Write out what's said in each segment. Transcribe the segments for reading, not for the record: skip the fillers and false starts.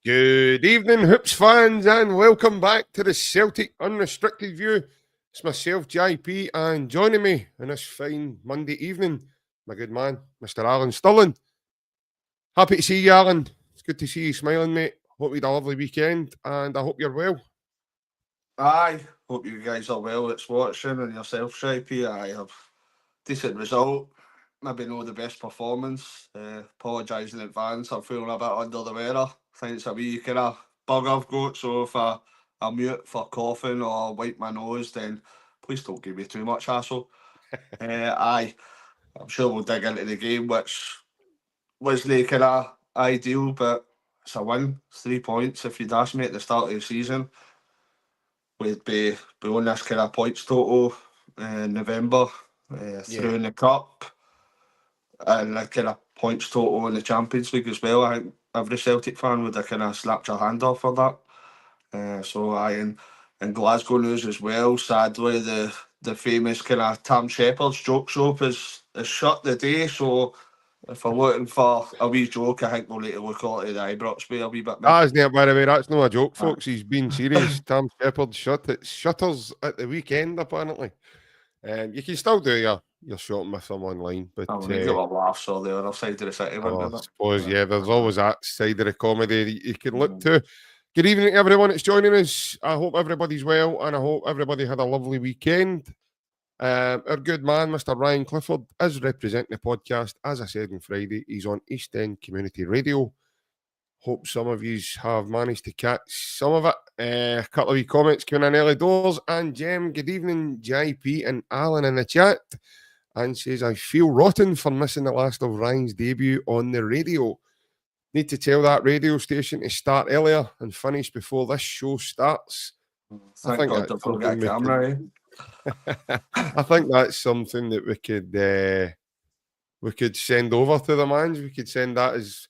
Good evening, Hoops fans, and welcome back to the Celtic Unrestricted View. It's myself, JP, and joining me on this fine Monday evening, my good man, Mr. Alan Stirling. Happy to see you, Alan. It's good to see you smiling, mate. Hope you had a lovely weekend, and I hope you're well. Aye, hope you guys are well. It's watching, and yourself, JP. I have decent result. Maybe not the best performance. Apologise in advance. I'm feeling a bit under the weather. I think it's a wee kind of bug I've got. So if I mute for coughing or wipe my nose, then please don't give me too much hassle. Aye, I'm sure we'll dig into the game, which wasn't kind of ideal, but it's a win. It's 3 points. If you'd asked me at the start of the season, we'd be on this kind of points total in November through in the Cup and a kind of points total in the Champions League as well. I think every Celtic fan would have kind of slapped your hand off for that. So in Glasgow news as well, sadly the famous kind of Tam Shepherd's joke shop is shut today. So if I'm looking for a wee joke, I think we'll need to look at the Ibrox way a wee bit. Isn't it, by the way? That's not a joke, folks. He's being serious. Tam Shepherd shut it. Shutters at the weekend, apparently. You can still do your shopping with them online, but we got a laughs on the other side of the city. I suppose, there's always that side of the comedy that you can look to. Good evening to everyone that's joining us. I hope everybody's well, and I hope everybody had a lovely weekend. Our good man, Mr. Ryan Clifford, is representing the podcast. As I said on Friday, he's on East End Community Radio. Hope some of you have managed to catch some of it. A couple of wee comments coming in early doors. And Jem, good evening, JP and Alan in the chat. And says, I feel rotten for missing the last of Ryan's debut on the radio. Need to tell that radio station to start earlier and finish before this show starts. I think that's something got a camera, I think that's something that we could send over to the mans. We could send that as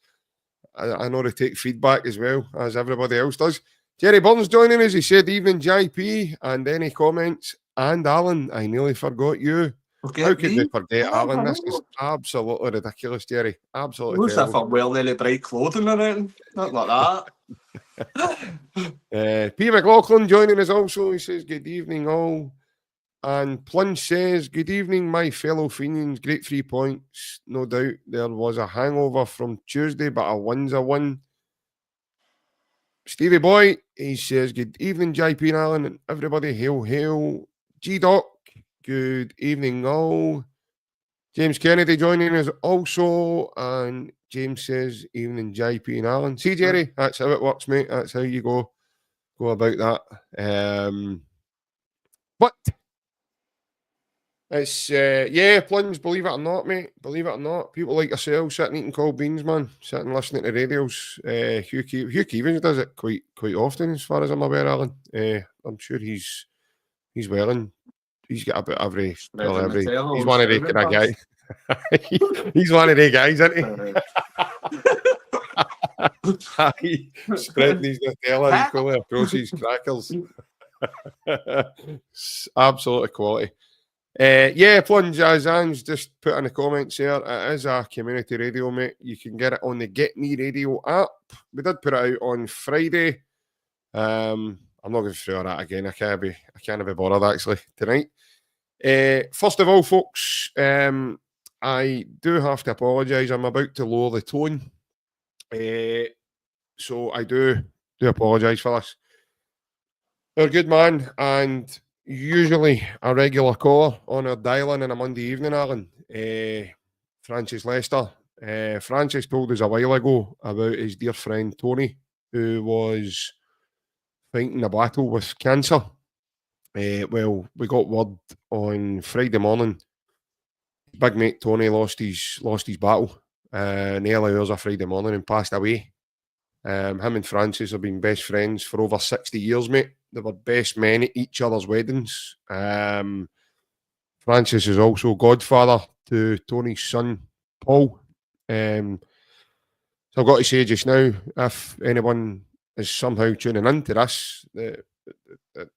I know they take feedback as well, as everybody else does. Jerry Burns joining us. He said, evening, JP, and any comments? And Alan, I nearly forgot you. How could we forget Alan? This is absolutely ridiculous, Jerry. Absolutely. Looks as if I'm wearing any bright clothing or anything. Not like that. P. McLaughlin joining us also. He says, good evening, all. And Plunge says, good evening, my fellow Fenians. Great 3 points. No doubt there was a hangover from Tuesday, but a win's a win. Stevie Boy, he says, good evening, JP and Alan, and everybody. Hail, hail. G-Doc, good evening, all. James Kennedy joining us also. And James says, evening, JP and Alan. See, Jerry, that's how it works, mate. That's how you go about that. But it's, Plunge, believe it or not, mate. Believe it or not. People like yourself sitting eating cold beans, man. Sitting listening to radios. Hugh Keevins does it quite often, as far as I'm aware, Alan. I'm sure he's well, and he's got about every. He's one of the kind of guys. He's one of the guys, isn't he? Spreading his Nutella, he's calling across his crackers. Absolute quality. Plunge, as Anne's just put in the comments here, it is a community radio, mate. You can get it on the Get Me Radio app. We did put it out on Friday. I'm not going through that again. I can't be bothered actually tonight. First of all, folks, I do have to apologise. I'm about to lower the tone. So I do apologise for this. Our good man and usually a regular caller on our dial-in on a Monday evening, Alan, Francis Lester. Francis told us a while ago about his dear friend Tony, who was fighting a battle with cancer. Well, we got word on Friday morning. Big mate Tony lost his battle in the early hours of Friday morning and passed away. Him and Francis have been best friends for over 60 years, mate. They were best men at each other's weddings. Francis is also godfather to Tony's son, Paul. So I've got to say just now, if anyone is somehow tuning into this,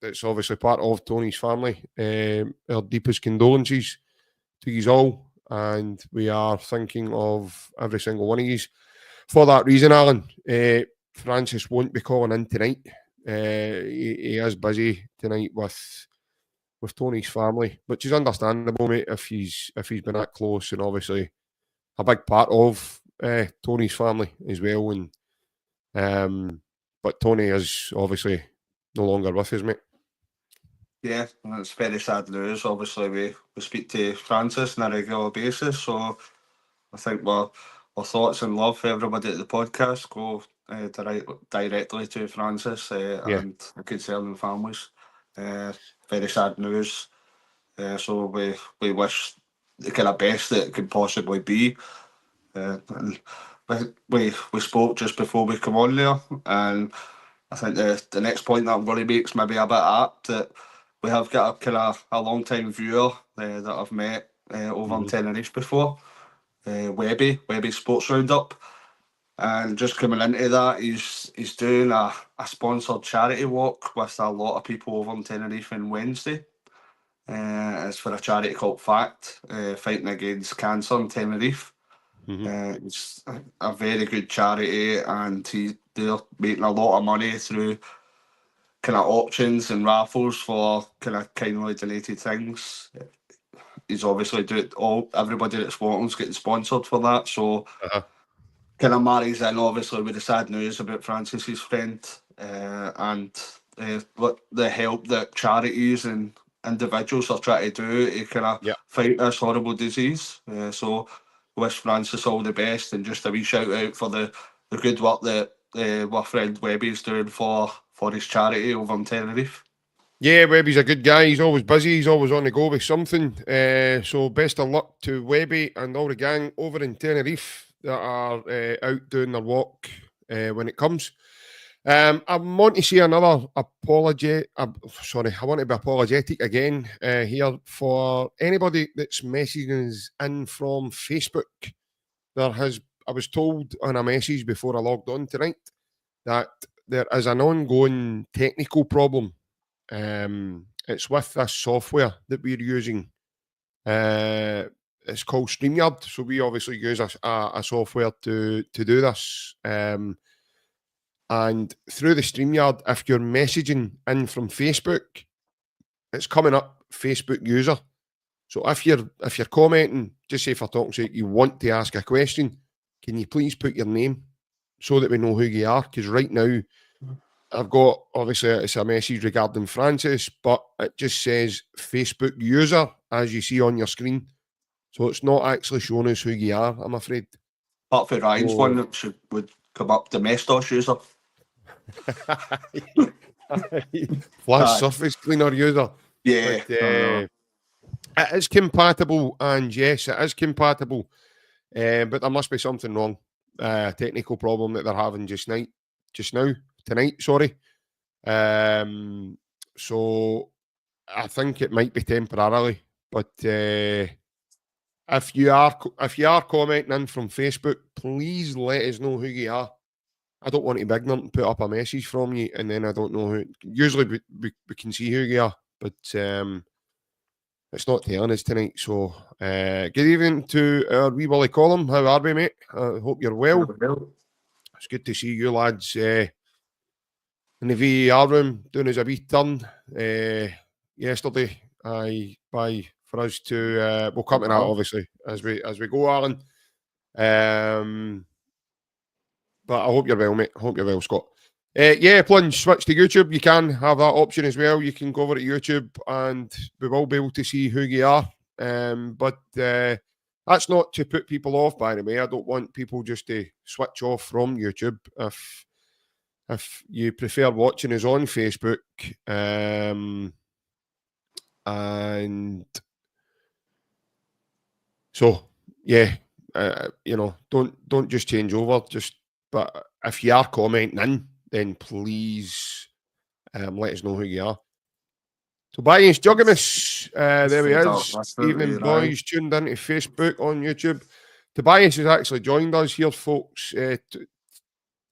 it's obviously part of Tony's family. Our deepest condolences to you all, and we are thinking of every single one of you. For that reason, Alan, Francis won't be calling in tonight. He is busy tonight with Tony's family, which is understandable, mate, if he's been that close, and obviously a big part of Tony's family as well. And but Tony is obviously no longer with us, mate. Yeah, and it's very sad news. Obviously, we speak to Francis on a regular basis, so I think our thoughts and love for everybody at the podcast go directly to Francis Yeah. and the concerning families. Very sad news. So we wish the kind of best that it could possibly be. And we spoke just before we come on there, and I think the next point that I'm going to make is maybe a bit apt, that we have got a kind of a long time viewer that I've met over in Tenerife before, Webby Sports Roundup, and just coming into that, he's doing a sponsored charity walk with a lot of people over in Tenerife on Wednesday. It's for a charity called FACT, fighting against cancer in Tenerife. It's a very good charity, and they're making a lot of money through kind of auctions and raffles for kind of kindly donated things. He's obviously everybody that's wanting's getting sponsored for that, so kind of marries in obviously with the sad news about Francis's friend, and the help that charities and individuals are trying to do to kind of fight this horrible disease. So wish Francis all the best, and just a wee shout out for the good work that my friend Webby's doing for his charity over in Tenerife. Yeah, Webby's a good guy. He's always busy. He's always on the go with something. So best of luck to Webby and all the gang over in Tenerife that are out doing their walk when it comes. I want to say another apology. Sorry, I want to be apologetic again here for anybody that's messaging us in from Facebook. I was told on a message before I logged on tonight that there is an ongoing technical problem. It's with this software that we're using. It's called StreamYard. So we obviously use a software to do this. And through the StreamYard, if you're messaging in from Facebook, it's coming up Facebook user. So if you're commenting, just say for talking sake, you want to ask a question, can you please put your name so that we know who you are? Because right now, I've got, obviously, it's a message regarding Francis, but it just says Facebook user, as you see on your screen. So it's not actually showing us who you are, I'm afraid. Apart from Ryan's one that would come up, Domestos user. Flash surface cleaner user. Yeah. But, it is compatible, and yes, it is compatible. But there must be something wrong. Technical problem that they're having tonight, sorry. So I think it might be temporarily, but if you are commenting in from Facebook, please let us know who you are. I don't want to be ignorant and put up a message from you, and then I don't know who. Usually we can see who you are, but it's not telling us tonight. So good evening to our wee Willie Column. How are we, mate? I hope you're well. It's good to see you lads in the VAR room doing us a wee turn yesterday. For us to we'll come to that obviously as we go, Alan. But I hope you're well, mate. I hope you're well, Scott. Plunge, switch to YouTube. You can have that option as well. You can go over to YouTube and we will be able to see who you are. But that's not to put people off, by the way. I don't want people just to switch off from YouTube. If you prefer watching us on Facebook, and so don't just change over. But if you are commenting in, then please let us know who you are. Tobias Juggimus, there he is. Evening, boys. Tuned into Facebook on YouTube. Tobias has actually joined us here, folks.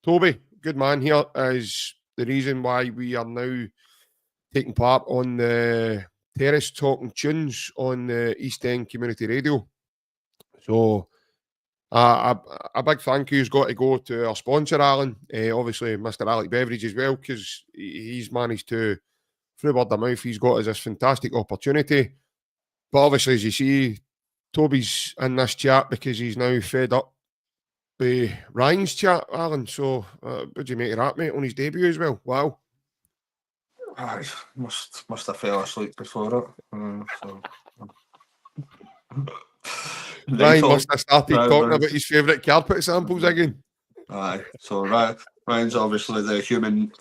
Toby, good man here, is the reason why we are now taking part on the Terrace Talking Tunes on the East End Community Radio. So A big thank you's got to go to our sponsor, Alan. Obviously, Mr. Alec Beveridge as well, because he's managed to, through word of mouth, he's got us this fantastic opportunity. But obviously, as you see, Toby's in this chat because he's now fed up with Ryan's chat, Alan. So, what do you make of that, mate, on his debut as well? Wow. I must have fell asleep before it. Ryan must have started talking about his favourite carpet samples again. Aye, so Ryan's obviously the human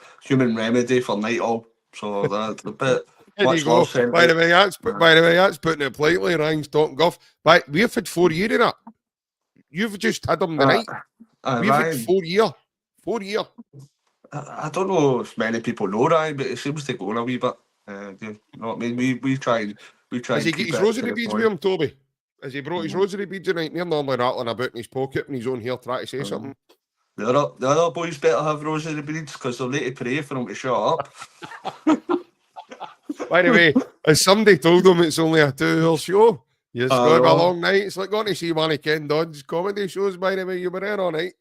remedy for night owl. So that's a bit. There you go. By the way, that's putting it politely. Ryan's talking guff. But we've had 4 years of that. You've just had him tonight. We've had 4 years. 4 years. I don't know if many people know Ryan, but it seems to go on a wee bit. You know what I mean? We try. Has he got his rosary beads with him, Toby? Has he brought his rosary beads tonight? They're normally rattling about in his pocket and he's on here trying to say something. The other boys better have rosary beads because they'll need to pray for him to shut up. By the way, as somebody told him it's only a 2-hour show, it's going to be a long night. It's like going to see one of Ken Dodd's comedy shows, by the way. You were there all night.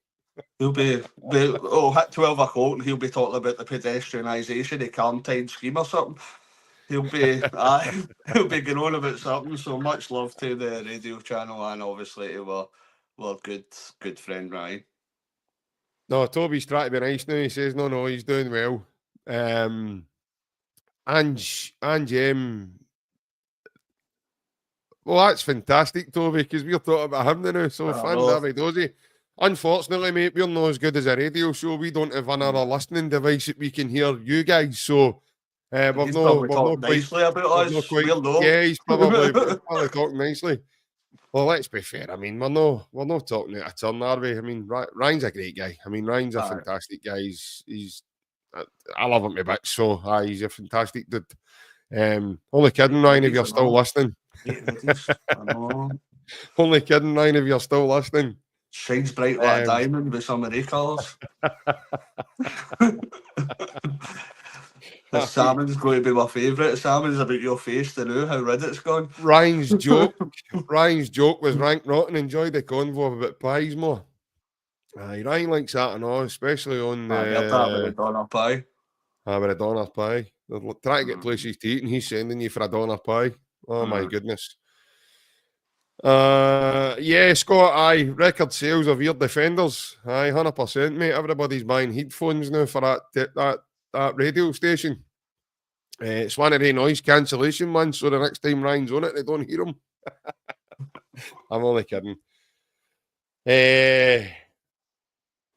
He'll be at 12 o'clock and he'll be talking about the pedestrianisation of Carntine scheme or something. He'll be going on about something. So much love to the radio channel and obviously to our good friend Ryan. No, Toby's trying to be nice now. He says no, he's doing well. Well, that's fantastic, Toby, because we're talking about him now. So fantastic. Unfortunately, mate, we're not as good as a radio show. We don't have another listening device that we can hear you guys. So we've not quite nicely about us. Yeah, he's probably talking nicely. Well, let's be fair. I mean, we're not talking out of turn, are we? I mean, Ryan's a great guy. I mean, Ryan's a fantastic guy. I love him to bits. So he's a fantastic dude. Only kidding, Ryan, if you're still listening. Only kidding, Ryan, if you're still listening. Shines bright like a diamond with some of the colours. The salmon's going to be my favourite. Salmon's about your face to know how red it's gone. Ryan's joke was rank rotten. Enjoyed the convo about pies more. Ryan likes that and all, especially on the doner pie. With a doner pie. They're trying to get places to eat and he's sending you for a doner pie. Oh my goodness. Scott, record sales of ear defenders. 100%, mate. Everybody's buying headphones now for that radio station. It's one of the noise cancellation ones, so the next time Ryan's on it, they don't hear him. I'm only kidding.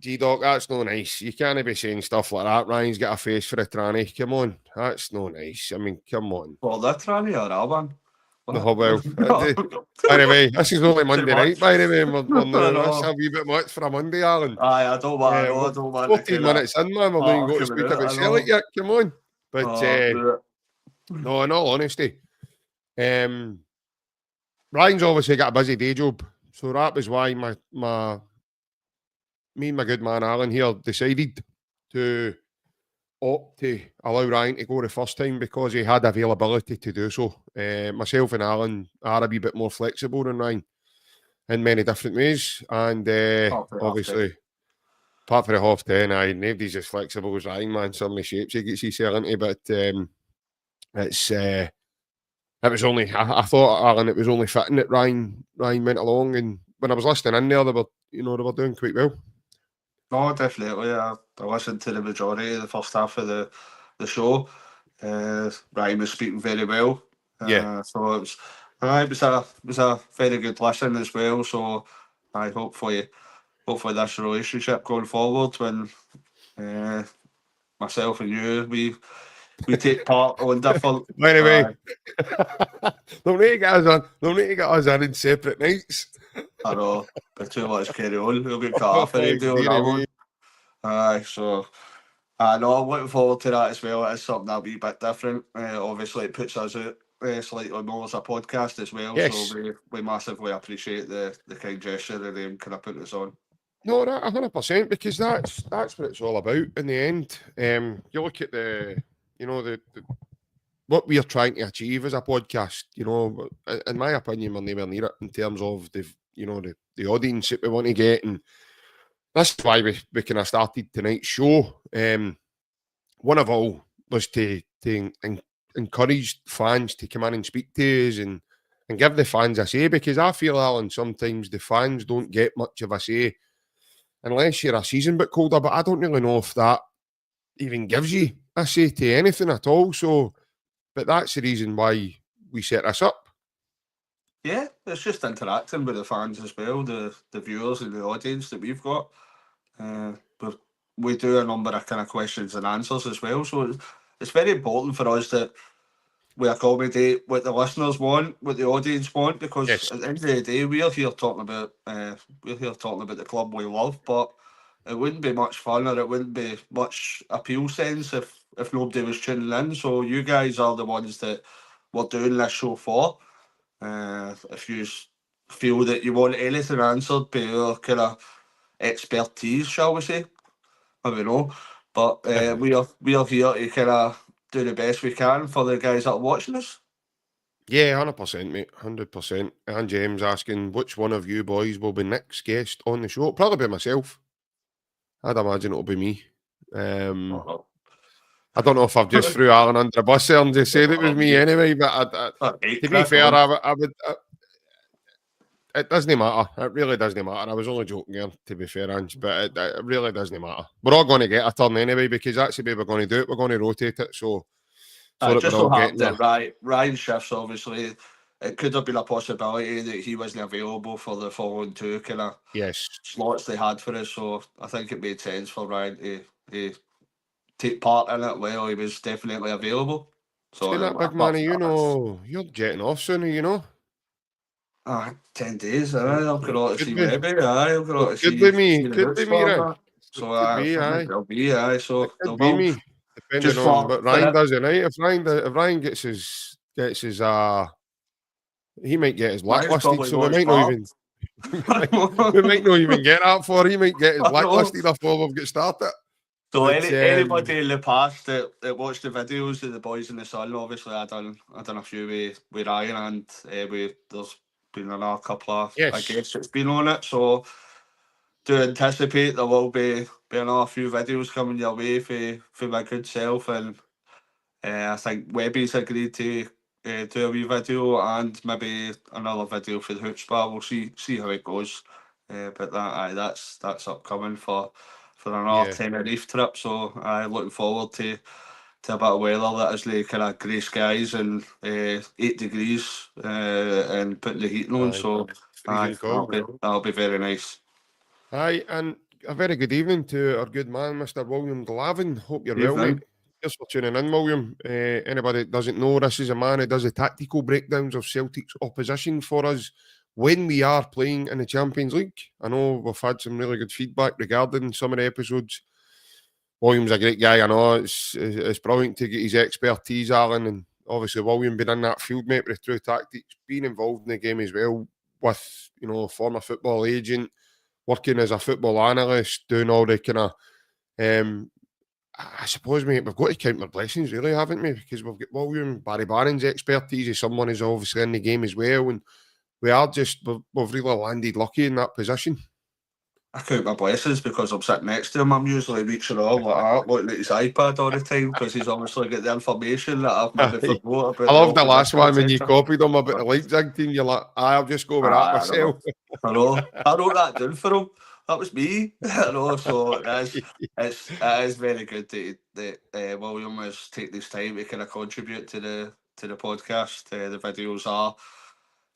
G-Doc, that's no nice. You can't be saying stuff like that. Ryan's got a face for a tranny. Come on. That's no nice. I mean, come on. Well, that tranny or Alban? No, well, by the way, this is only Monday night, by the way. That's a wee bit much for a Monday, Alan. I don't want 14 minutes in, man. We're not even going to speak about Celtic yet. Come on. But, no, in all honesty, Ryan's obviously got a busy day job. So that was why me and my good man Alan here decided to opt to allow Ryan to go the first time because he had availability to do so. Myself and Alan are a wee bit more flexible than Ryan in many different ways. And obviously, apart from the half 10, nobody's as flexible as Ryan, man. Some of the shapes he gets himself into, but it was only, I thought, Alan, it was only fitting that Ryan went along. And when I was listening in there, they were doing quite well. No, definitely. I listened to the majority of the first half of the show. Ryan was speaking very well. So it was a very good listen as well. So I hopefully this relationship going forward when myself and you we take part on different. By the way, they'll need to get us in separate nights. I know, but too much carry on. We'll get cut off and do that one. So I'm looking forward to that as well. It's something that'll be a bit different. Obviously, it puts us out slightly more as a podcast as well. Yes. So we massively appreciate the kind gesture and them kind of putting us on. No, 100%, because that's what it's all about in the end. You look at the what we are trying to achieve as a podcast. In my opinion, we're nowhere near it in terms of the the audience that we want to get, and that's why we kind of started tonight's show. One of all was to encourage fans to come in and speak to us and give the fans a say, because I feel, Alan, sometimes the fans don't get much of a say unless you're a season bit colder, but I don't really know if that even gives you a say to anything at all. So, but that's the reason why we set this up. Yeah, it's just interacting with the fans as well, the viewers and the audience that we've got. But we do a number of kind of questions and answers as well. So it's very important for us that we accommodate what the listeners want, what the audience want, because Yes. at the end of the day, we're here talking about the club we love, but it wouldn't be much fun, or it wouldn't be much appeal sense if nobody was tuning in. So you guys are the ones that we're doing this show for. If you feel that you want anything answered by your kind of expertise, shall we say, I don't know, but we are here to kind of do the best we can for the guys that are watching us. Yeah, 100%, mate, 100%. And James asking, which one of you boys will be next guest on the show? Probably be myself. I'd imagine it'll be me. I don't know if I've just threw Alan under the bus there and just said it was me anyway, but to be fair, I would. It doesn't matter. It really doesn't matter. I was only joking here, to be fair, Ange, but it really doesn't matter. We're all going to get a turn anyway, because that's the way we're going to do it. We're going to rotate it, so that we're so all getting happened that Ryan shifts, obviously. It could have been a possibility that he wasn't available for the following two kind of slots they had for us, so I think it made sense for Ryan to take part in it while he was definitely available. So that big man, you're jetting off soon, 10 days, I've got all to see Webby, I've got all to see. Could be me, Ryan. So it'll be, so it could be me, depending on what Ryan does tonight. If Ryan gets his he might get his blacklisted, so we might not even we might not even get that for. He might get his blacklisted before we've got started. So anybody in the past that watched the videos of the boys in the sun, obviously I done a few with Ryan, and there's been another couple of guests that's been on it. So do anticipate there will be another few videos coming your way for my good self, and I think Webby's agreed to do a wee video and maybe another video for the Hoops Bar. We'll see how it goes. But that's upcoming for another Tenerife trip. So I'm looking forward to a bit of weather that is like kind of grey skies and 8 degrees and putting the heating on. So that'll be very nice. Aye, and a very good evening to our good man, Mr. William Glavin. Hope you're well, mate. Just for tuning in, William. Anybody that doesn't know, this is a man who does the tactical breakdowns of Celtic's opposition for us when we are playing in the Champions League. I know we've had some really good feedback regarding some of the episodes. William's a great guy. I know it's brilliant to get his expertise, Alan, and obviously William being in that field, mate, with true tactics, being involved in the game as well with, former football agent, working as a football analyst, doing all the kind of, I suppose, mate, we've got to count our blessings, really, haven't we? Because we've got William, Barry Barron's expertise as someone who's obviously in the game as well, and we've really landed lucky in that position. I count my blessings because I'm sitting next to him. I'm usually reaching on like that, looking at his iPad all the time, because he's obviously got the information that I've maybe forgot about. I love the last one when you copied him about the Leipzig team. You're like, I'll just go with that myself. I know. I wrote that down for him. That was me. I know. So it is very good that William has taken this time to kind of contribute to the podcast. The videos are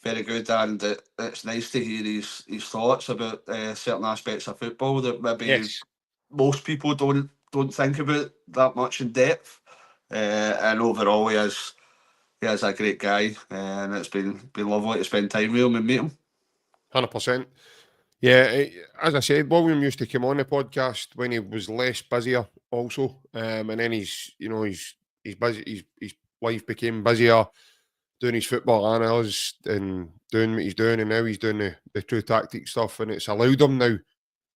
very good, and it's nice to hear his thoughts about certain aspects of football that maybe most people don't think about that much in depth. And overall, he is a great guy, and it's been lovely to spend time with him and meet him. 100%. Yeah, as I said, William used to come on the podcast when he was less busier, also, and then he's busy. His life became busier, doing his football analyst and doing what he's doing, and now he's doing the true tactic stuff, and it's allowed him now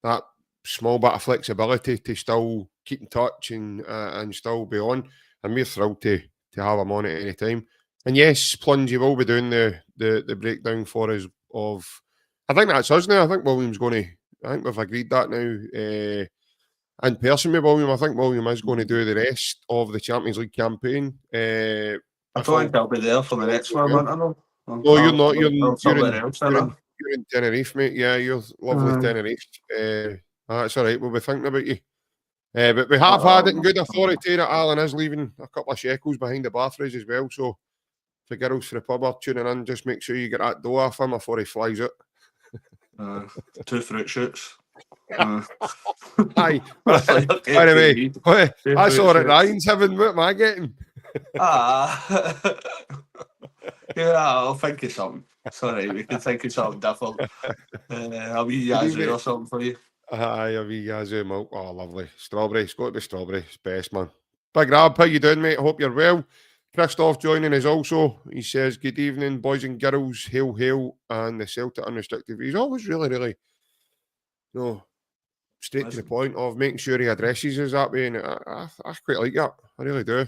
that small bit of flexibility to still keep in touch and still be on, and we're thrilled to have him on at any time. And yes, Plunge, you will be doing the breakdown for us of I think that's us now. I think William's going to. I think we've agreed that now. In person with William, I think William is going to do the rest of the Champions League campaign. I don't think I'll be there for the next one, I know. No, you're not. Somewhere else, you're in Tenerife, mate. Yeah, you're lovely Tenerife. That's all right. We'll be thinking about you. But we have had it in good authority that Alan is leaving a couple of shekels behind the bar for us as well. So if the girls for the pub are tuning in, just make sure you get that dough off him before he flies out. 2 fruit shoots. Aye. Anyway, that's all right. Ryan's having. What am I getting? Yeah, I'll think of something. Sorry, we can think of something different. A wee yazoo or something for you. Aye, a wee yazoo milk. Oh, lovely. Strawberry. It's got to be strawberry. It's best, man. Big Rab, how you doing, mate? Hope you're well. Christoph joining us also. He says, good evening, boys and girls. Hail, hail. And the Celtic unrestricted. He's always really, straight to the point of making sure he addresses us that way. And I quite like that. I really do.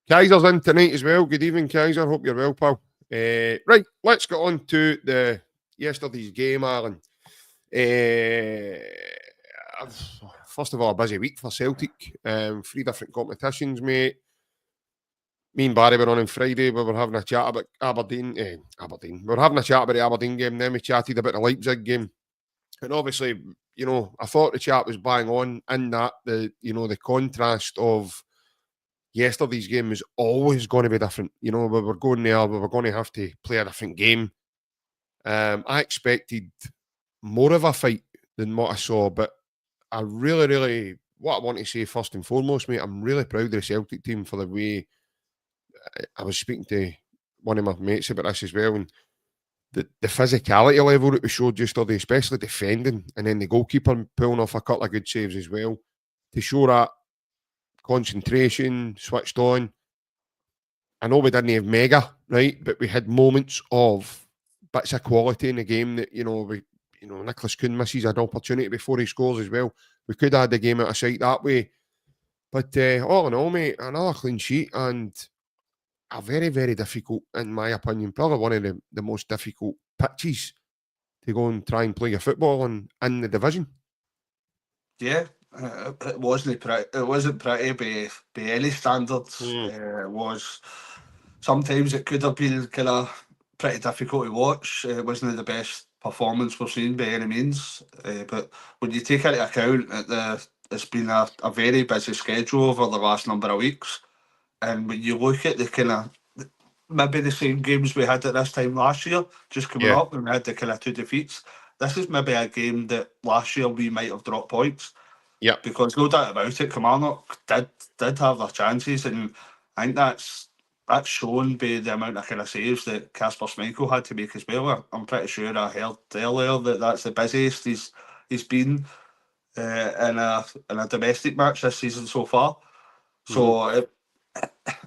Kaiser's in tonight as well. Good evening, Kaiser. Hope you're well, pal. Right, let's get on to the yesterday's game, Alan. First of all, a busy week for Celtic. 3 different competitions, mate. Me and Barry were on Friday. We were having a chat about Aberdeen. We were having a chat about the Aberdeen game. Then we chatted about the Leipzig game. And obviously, I thought the chat was bang on in that the contrast of yesterday's game was always going to be different. We were going there. We were going to have to play a different game. I expected more of a fight than what I saw, but I really, what I want to say first and foremost, mate, I'm really proud of the Celtic team for the way. I was speaking to one of my mates about this as well, and the physicality level that we showed yesterday, especially defending, and then the goalkeeper pulling off a couple of good saves as well, to show that concentration, switched on. I know we didn't have mega, right, but we had moments of bits of quality in the game that, Nicholas Kuhn misses an opportunity before he scores as well. We could have had the game out of sight that way. But all in all, mate, another clean sheet and a very, very difficult, in my opinion, probably one of the most difficult pitches to go and try and play your football on in the division. Yeah, it wasn't pretty. It wasn't pretty by any standards. It was. Sometimes it could have been kind of pretty difficult to watch. It wasn't the best performance we've seen by any means. But when you take into account that it's been a very busy schedule over the last number of weeks, and when you look at the kind of maybe the same games we had at this time last year, just coming up, and we had the kind of 2 defeats. This is maybe a game that last year we might have dropped points. Yeah, because no doubt about it, Kilmarnock did have their chances, and I think that's shown by the amount of kind of saves that Kasper Schmeichel had to make as well. I'm pretty sure I heard earlier that that's the busiest he's been in a domestic match this season so far. So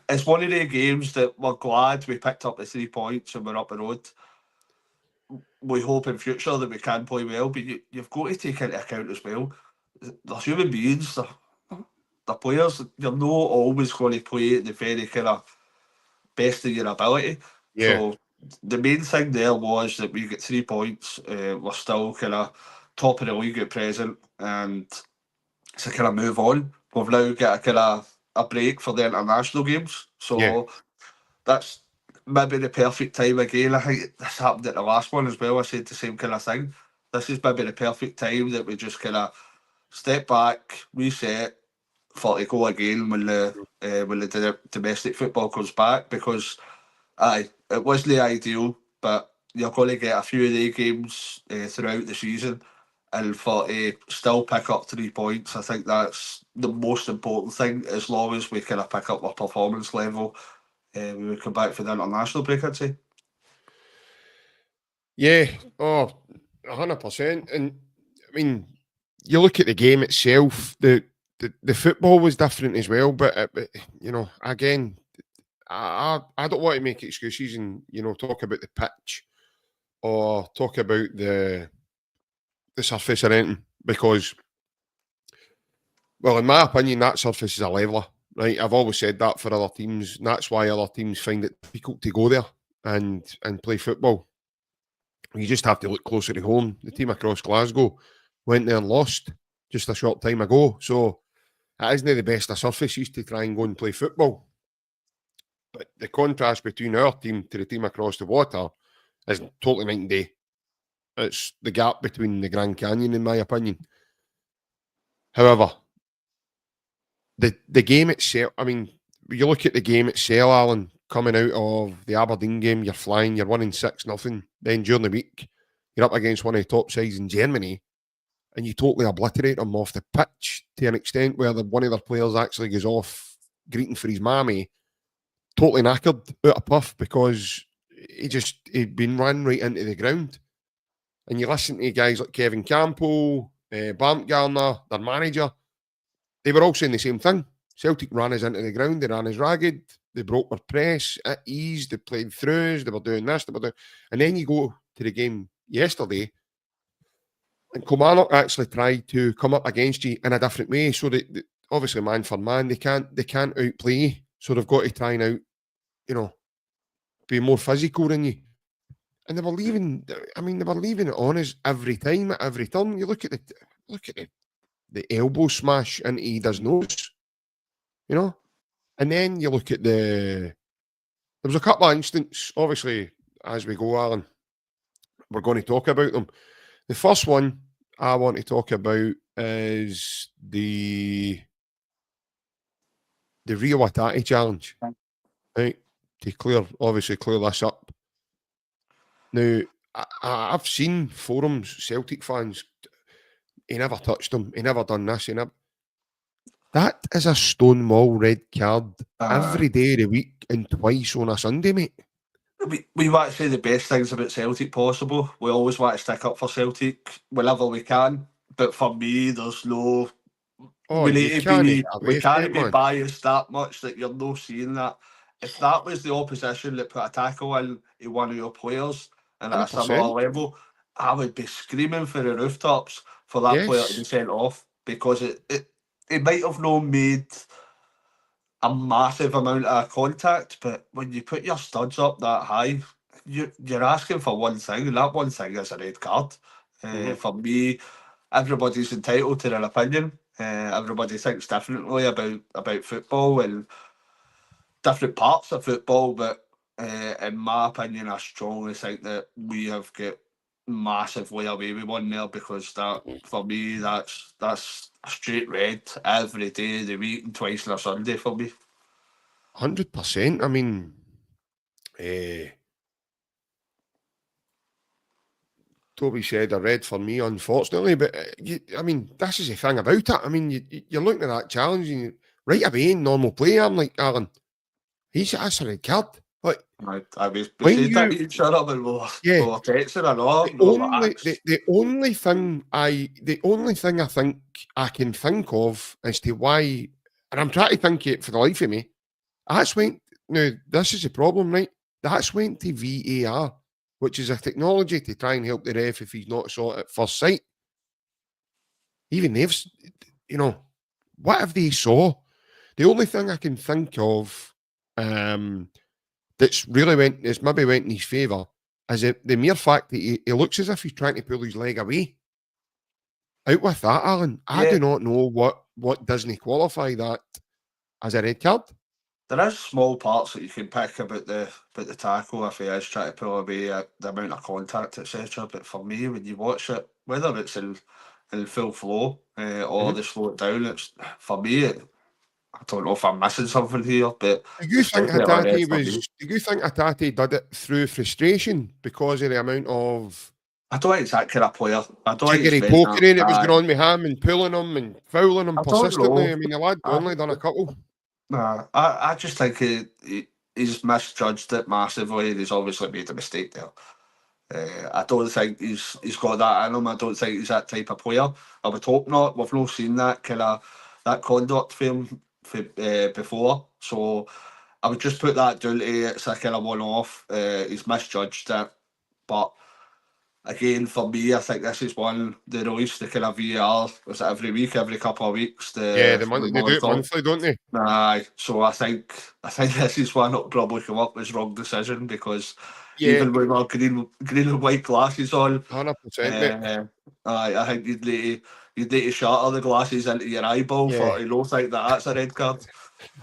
it's one of the games that we're glad we picked up the 3 points and we're up the road. We hope in future that we can play well, but you've got to take into account as well. They're human beings, they're players. You're not always going to play at the very kind of best of your ability. Yeah. So the main thing there was that we get 3 points. We're still kind of top of the league at present, and to kind of move on, we've now got a kind of a break for the international games. So that's maybe the perfect time again. I think this happened at the last one as well. I said the same kind of thing. This is maybe the perfect time that we just kind of step back, reset, for to go again when the domestic football comes back, because it wasn't ideal, but you're going to get a few of the games throughout the season, and for to still pick up 3 points, I think that's the most important thing. As long as we kind of pick up our performance level, we would come back for the international break, I'd say. Yeah, 100%. And I mean, you look at the game itself, the football was different as well, but again, I don't want to make excuses and talk about the pitch or talk about the surface or anything, because, well, in my opinion, that surface is a leveler, right? I've always said that for other teams, and that's why other teams find it difficult to go there. and play football. You just have to look closer to home. The team across Glasgow went there and lost just a short time ago. So it isn't the best of surfaces to try and go and play football. But the contrast between our team to the team across the water is totally night and day. It's the gap between the Grand Canyon, in my opinion. However, the game itself, I mean, you look at the game itself, Alan, coming out of the Aberdeen game, you're flying, you're winning 6-0. Then during the week, you're up against one of the top sides in Germany, and you totally obliterate them off the pitch to an extent where one of their players actually goes off greeting for his mammy, totally knackered out of puff because he'd been run right into the ground. And you listen to guys like Kevin Campbell, Baumgartner, their manager, they were all saying the same thing. Celtic ran us into the ground, they ran us ragged, they broke their press at ease, they played throughs, they were doing this, they were doing... And then you go to the game yesterday, and Kilmarnock actually tried to come up against you in a different way. So that obviously, man for man, they can't outplay you. So they've got to try and be more physical than you. And they were leaving it on us every time, at every turn. You look at the elbow smash into Ida's nose, and then you look at there was a couple of instances, obviously, as we go, Alan, we're going to talk about them. The first one I want to talk about is the Rio Atati challenge, right? To clear this up. Now, I've seen forums, Celtic fans, he never touched him, he never done this, That is a stonewall red card every day of the week and twice on a Sunday, mate. We want to say the best things about Celtic possible. We always want to stick up for Celtic whenever we can. But for me, there's no... we can't be biased that much that you're not seeing that. If that was the opposition that put a tackle in one of your players and at a similar level, I would be screaming for the rooftops for that player to be sent off, because it might have not made a massive amount of contact, but when you put your studs up that high, you're asking for one thing, and that one thing is a red card. For me, everybody's entitled to their opinion. Everybody thinks differently about football and different parts of football, but in my opinion, I strongly think that we have got massively away with one there, because that, for me, that's a straight red every day of the week and twice on a Sunday for me. 100%. I mean, Toby said a red for me, unfortunately, but this is the thing about it. I mean, you're looking at that challenge and right away in normal play, I'm like, Alan, that's a red card. Like, I was saying that you shut up and we'll text it or not. The only thing I think I can think of as to why, and I'm trying to think it for the life of me, now this is the problem, right? That's went to VAR, which is a technology to try and help the ref if he's not saw it at first sight. Even they've, what have they saw? The only thing I can think of that's maybe went in his favour is the mere fact that he looks as if he's trying to pull his leg away. Out with that, Alan. I do not know what doesn't qualify that as a red card. There is small parts that you can pick about the tackle if he is trying to pull away the amount of contact, etc. But for me, when you watch it, whether it's in full flow or they slow it down, it's, for me, I don't know if I'm missing something here, but do you think Atati did it through frustration because of the amount of... I don't think it's that kind of player. I don't think it's poking in, it was going on with him and pulling him and fouling him persistently. I mean, the lad only done a couple. Nah, I just think he's misjudged it massively, and he's obviously made a mistake there. I don't think he's got that in him. I don't think he's that type of player. I would hope not. We've not seen that conduct from before, so I would just put that down to it's a kind of one-off. He's misjudged it, but again, for me, I think this is one they release the kind of VAR. Was it every week, every couple of weeks? Yeah, they do it monthly, don't they? Aye, so I think this is one that'll probably come up as wrong decision, because Yeah, even with our green and white glasses on, 100%, mate. I think you'd need to shatter the glasses into your eyeball for Yeah. to not think that's a red card.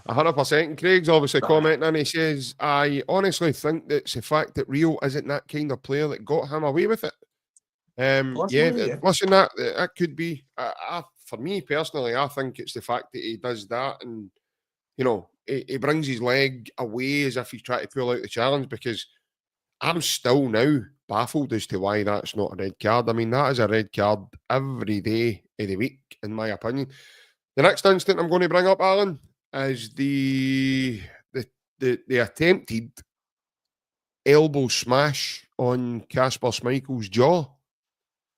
100%. Craig's obviously commenting and he says, I honestly think that it's the fact that Rio isn't that kind of player that got him away with it. Yeah. Listen, that could be. For me personally, I think it's the fact that he does that, and you know, he brings his leg away as if he's trying to pull out the challenge. Because I'm still now baffled as to why that's not a red card. I mean, that is a red card every day of the week, in my opinion. The next incident I'm going to bring up, Alan, is the attempted elbow smash on Kasper Schmeichel's jaw.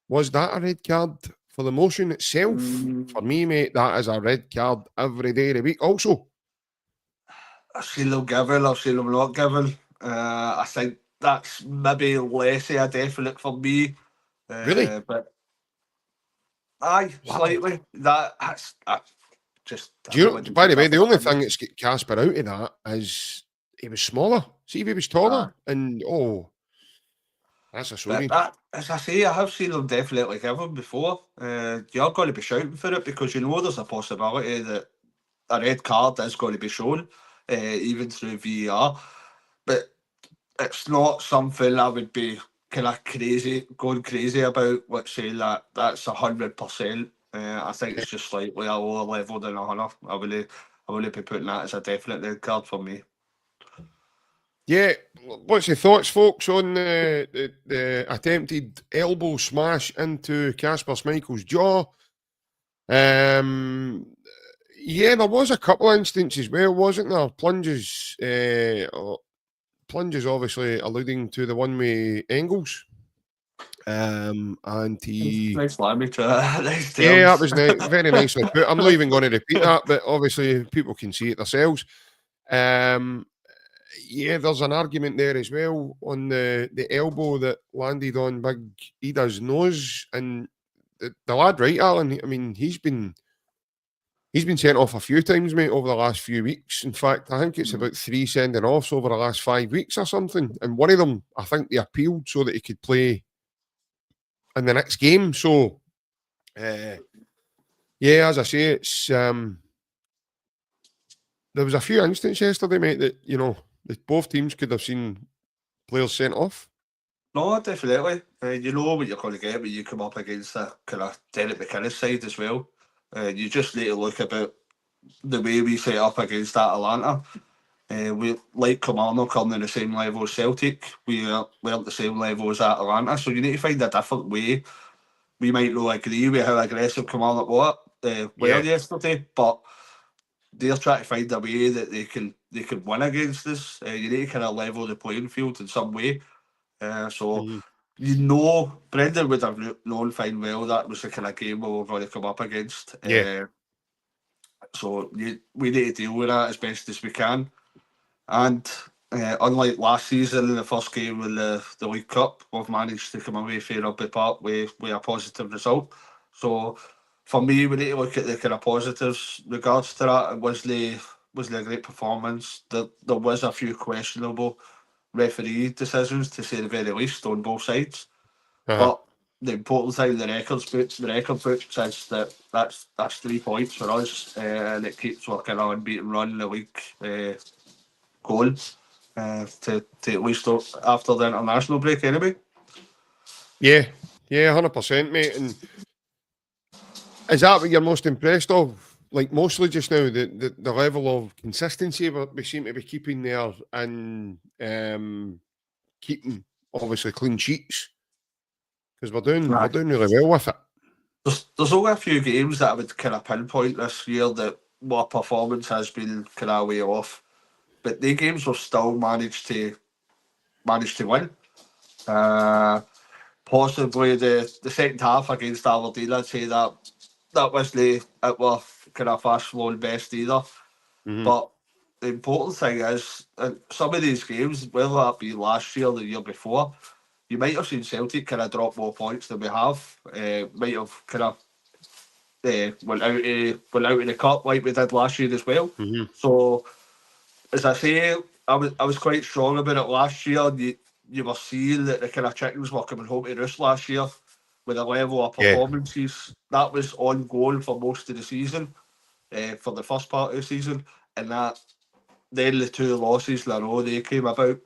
Was that a red card for the motion itself? For me, mate, that is a red card every day of the week. Also, I've seen them given, I've seen them not given. I think that's maybe less of a definite for me. really? But aye, Wow. slightly. That's just. Do you know, by the way, the only thing that's got Casper out of that is he was smaller. See if he was taller. And that's a sorry. That, as I say, I have seen them definitely given before. You're going to be shouting for it, because you know there's a possibility that a red card is going to be shown, even through VAR. But it's not something I would be kind of going crazy about. Let's say that's 100%. I think it's just slightly a lower level than 100. I wouldn't be putting that as a definite red card for me. Yeah, what's your thoughts, folks, on the attempted elbow smash into Kasper Schmeichel's jaw? Yeah, there was a couple of instances where, wasn't there? Plunges, obviously alluding to the one with Engels. And he... Nice language. Nice yeah, that terms. was very nicely put. I'm not even going to repeat that, but obviously people can see it themselves. Yeah, there's an argument there as well on the elbow that landed on Big Ida's nose, and the lad, right, Alan? I mean, he's been sent off a few times, mate, over the last few weeks. In fact, I think it's about 3 sending offs over the last 5 weeks or something, and one of them, I think they appealed so that he could play in the next game. So, yeah, as I say, it's there was a few instances yesterday, mate, that that both teams could have seen players sent off. No, definitely. You know what you're going to get when you come up against that kind of Derek McInnes side as well. You just need to look about the way we set up against that Atlanta. We, like Kilmarnock, coming in the same level as Celtic. We're at the same level as that Atlanta. So you need to find a different way. We might not agree with how aggressive Kilmarnock were yesterday, but they're trying to find a way that they can win against us. You need to kind of level the playing field in some way. So Brendan would have known fine well that was the kind of game we were going to come up against. So we need to deal with that as best as we can. And unlike last season in the first game in the League Cup, we've managed to come away from Rugby Park with a positive result. So for me, we need to look at the kind of positives regards to that. It was a great performance. There was a few questionable referee decisions, to say the very least, on both sides. But the important thing, the record book says that's 3 points for us, and it keeps our kind of unbeaten run in the league going to at least after the international break anyway. Yeah, 100%, mate. And is that what you're most impressed of? Like, mostly just now, the level of consistency we seem to be keeping there, and keeping obviously clean sheets, because we're doing really well with it. There's only a few games that I would kind of pinpoint this year that our performance has been kind of way off, but the games we've still managed to win. Possibly the second half against Aberdeen, I'd say that wasn't at our kind of fast flowing best either. But the important thing is, some of these games, whether that be last year or the year before, you might have seen Celtic kind of drop more points than we have. Might have kind of went out of the cup like we did last year as well. So as I say, I was quite strong about it last year. You were seeing that the kind of chickens were coming home to roost last year with a level of performances that was ongoing for most of the season, for the first part of the season, and that then the 2 losses in a row they came about.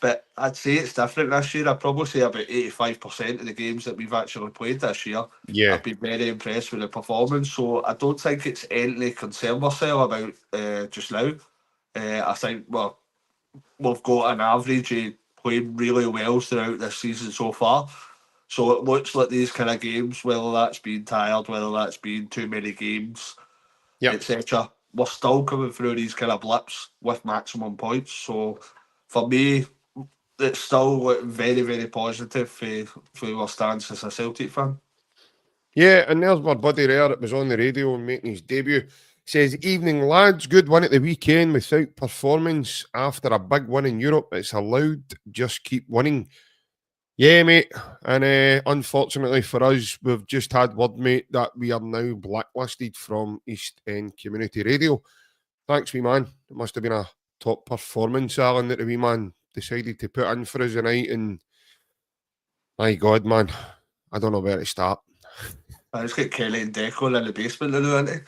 But I'd say it's different this year. I'd probably say about 85% of the games that we've actually played this year, I've been very impressed with the performance. So I don't think it's anything to concern myself about just now. I think we've got an average of playing really well throughout this season so far. So it looks like these kind of games, whether that's being tired, whether that's been too many games, etc., we're still coming through these kind of blips with maximum points. So for me, it's still very, very positive for our stance as a Celtic fan. Yeah, and there's my buddy there that was on the radio and making his debut. Says, evening lads, good win at the weekend without performance after a big win in Europe. It's allowed, just keep winning. Yeah, mate. And unfortunately for us, we've just had word, mate, that we are now blacklisted from East End Community Radio. Thanks, wee man. It must have been a top performance, Alan, that the wee man decided to put in for us tonight. And my God, man, I don't know where to start. I just get Killie and Declan in the basement now, aren't they?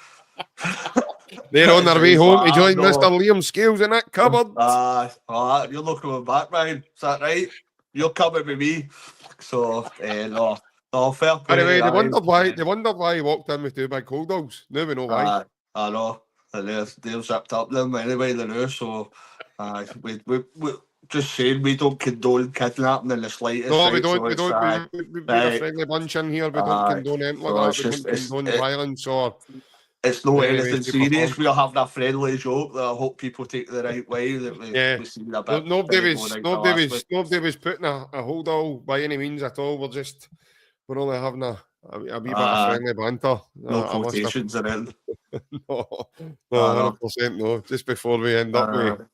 They're on their way home to join Mr. Liam Scales in that cupboard. You're not coming back, Ryan. Is that right? You're coming with me. So, no, fair play. Anyway, they wondered why he walked in with 2 big cold dogs. Now we know why. I know. They've zipped up them anyway, they know. So, we just saying we don't condone kidnapping in the slightest. No, we right? don't. So We don't. We're a friendly bunch in here. We don't condone anything like that. We don't condone violence or. It's not anything serious. We're having a friendly joke that I hope people take the right way. That we see a bit. Nobody was putting a hold all by any means at all. We're only having a wee bit of friendly banter. No quotations in it. No, 100% no. Just before we end up with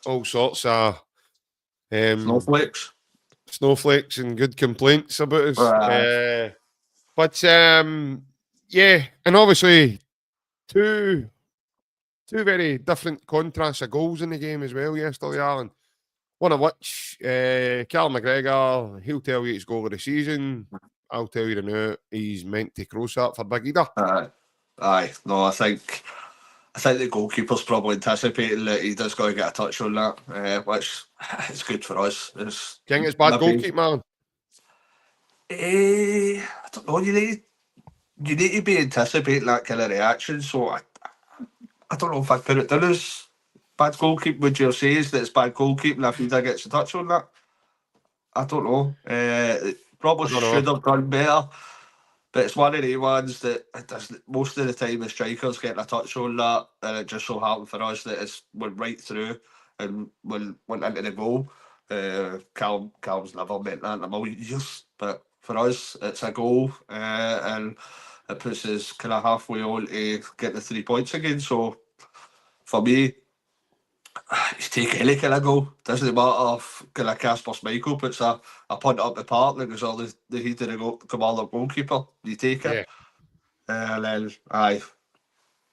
all sorts of snowflakes and good complaints about us. But yeah, and obviously two very different contrasts of goals in the game as well yesterday, Alan. One of which, Carl McGregor, he'll tell you it's goal of the season. I'll tell you now, he's meant to cross that for Big Ida. No, I think the goalkeeper's probably anticipating that he does got to get a touch on that, which is good for us. Think it's bad goalkeeping, man? I don't know. You need to be anticipating that kind of reaction. So I don't know if I put it down as bad goalkeeping. Would you say is that it's bad goalkeeping if he gets a touch on that? I don't know. Probably should have done better. But it's one of the ones that it doesn't, most of the time the strikers getting a touch on that, and it just so happened for us that it went right through and went into the goal. Cal's never meant that in a million years, but for us it's a goal, and it puts us kind of halfway on to get the 3 points again. So for me, he's take any kind of goal. Doesn't matter if kind of Casper Schmeichel puts a punt up the park that goes all the heat of the commander goalkeeper. You take it. And then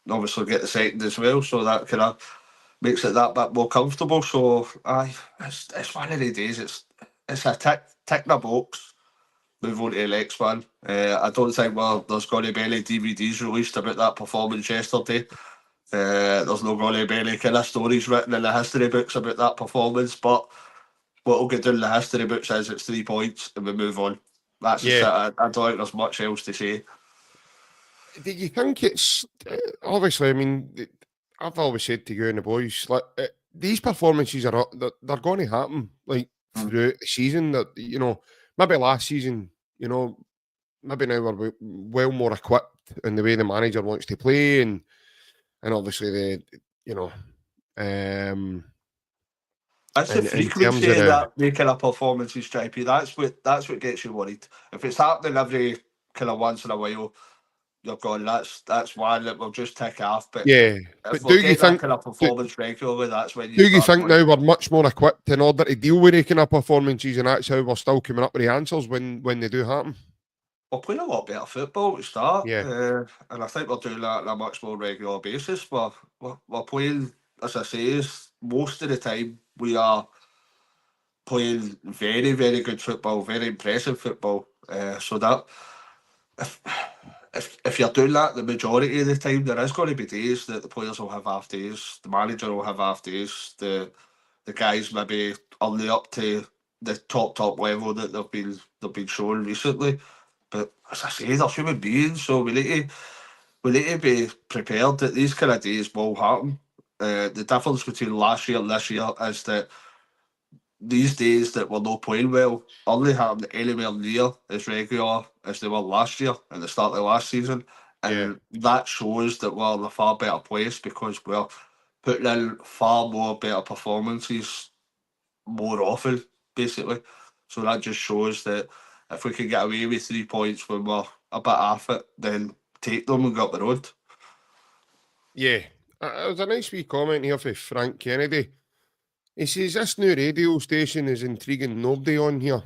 obviously get the second as well. So that kind of makes it that bit more comfortable. So it's one of the days. It's a tick in a box. Move on to the next one. I don't think there's going to be any DVDs released about that performance yesterday. There's no going to be any kind of stories written in the history books about that performance, but what will get done in the history books is it's 3 points and we move on. That's just it. I don't think there's much else to say. Do you think it's obviously? I mean, I've always said to you and the boys, like these performances they're going to happen like throughout the season. That maybe last season, maybe now we're well more equipped in the way the manager wants to play and obviously that's the frequency of that making a performances, Stripey. That's what gets you worried. If it's happening every kind of once in a while, you're going, that's one that will just tick off. But Yeah, if but we're do you getting that think kind of performance regularly, that's when you do you start think going, now we're much more equipped in order to deal with making up performances, and that's how we're still coming up with the answers when they do happen? we're playing a lot better football to start, Yeah, and I think we're doing that on a much more regular basis. We're playing, as I say, most of the time we are playing very, very good football, very impressive football. So that if, if you're doing that the majority of the time, there is going to be days that the players will have half days, the manager will have half days, the guys maybe aren't up to the top level that they've been shown recently. But as I say, they're human beings, so we need to be prepared that these kind of days will happen. The difference between last year and this year is that these days that we're not playing well only happen anywhere near as regular as they were last year at the start of last season. yeah, And that shows that we're in a far better place because we're putting in far more better performances more often, basically. So that just shows that if we can get away with 3 points when we're a bit off it, then take them and go up the road. yeah. There's a nice wee comment here for Frank Kennedy. He says this new radio station is intriguing. Nobody on here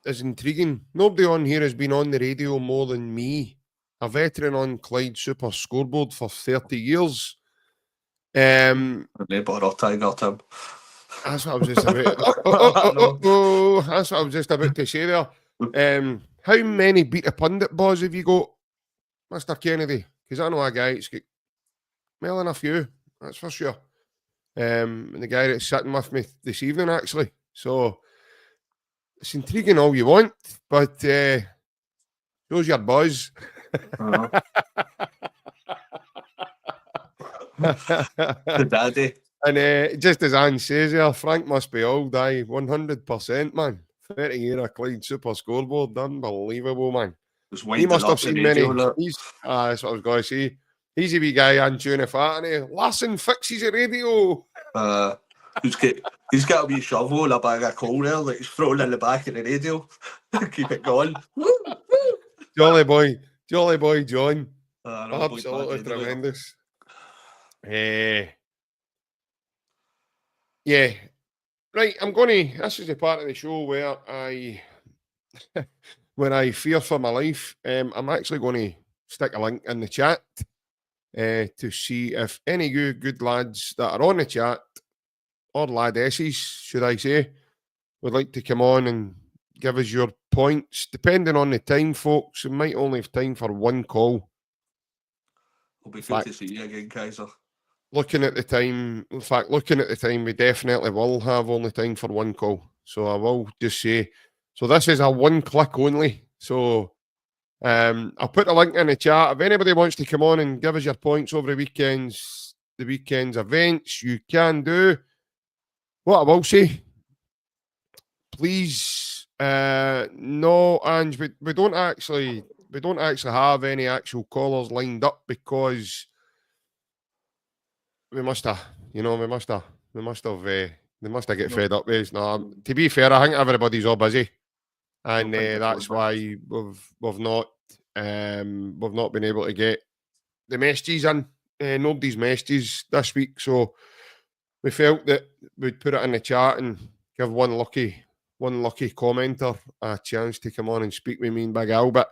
is intriguing. Nobody on here has been on the radio more than me, a veteran on Clyde Super Scoreboard for 30 years. They bought our Tiger Tim. That's what I was just about. That's what I was just about to say there. How many beat a pundit balls have you got, Mr. Kennedy? Because I know a guy that's got more than a few, that's for sure. And the guy that's sitting with me this evening, actually. So it's intriguing all you want, but shows your buzz. The daddy. And just as Anne says here, Frank must be old, 100%, man. 30 year of Clyde Super Scoreboard, unbelievable, man. Was He winding must up have the seen radio. many. Look. That's what I was going to say. He's a wee guy on tune if that, and Larson fixes a radio. He's got a wee shovel and a bag of coal there that he's throwing in the back of the radio. Keep it going. Jolly boy, John. No, Absolutely tremendous. Yeah. Right, this is the part of the show where when I fear for my life, I'm actually going to stick a link in the chat to see if any of you good lads that are on the chat, or ladesses, should I say, would like to come on and give us your points. Depending on the time, folks, we might only have time for one call. It'll be good to see you again, Kaiser. Looking at the time, we definitely will have only time for one call. So I will just say, so this is a one click only. So I'll put the link in the chat. If anybody wants to come on and give us your points over the weekend's events, you can do. What I will say, please, no, Ange, we don't actually have any actual callers lined up because they must have get fed up with us. No, to be fair, I think everybody's all busy, and that's why we've not been able to get the messages in. Nobody's messages this week, so we felt that we'd put it in the chat and give one lucky commenter a chance to come on and speak with me and Big Al. But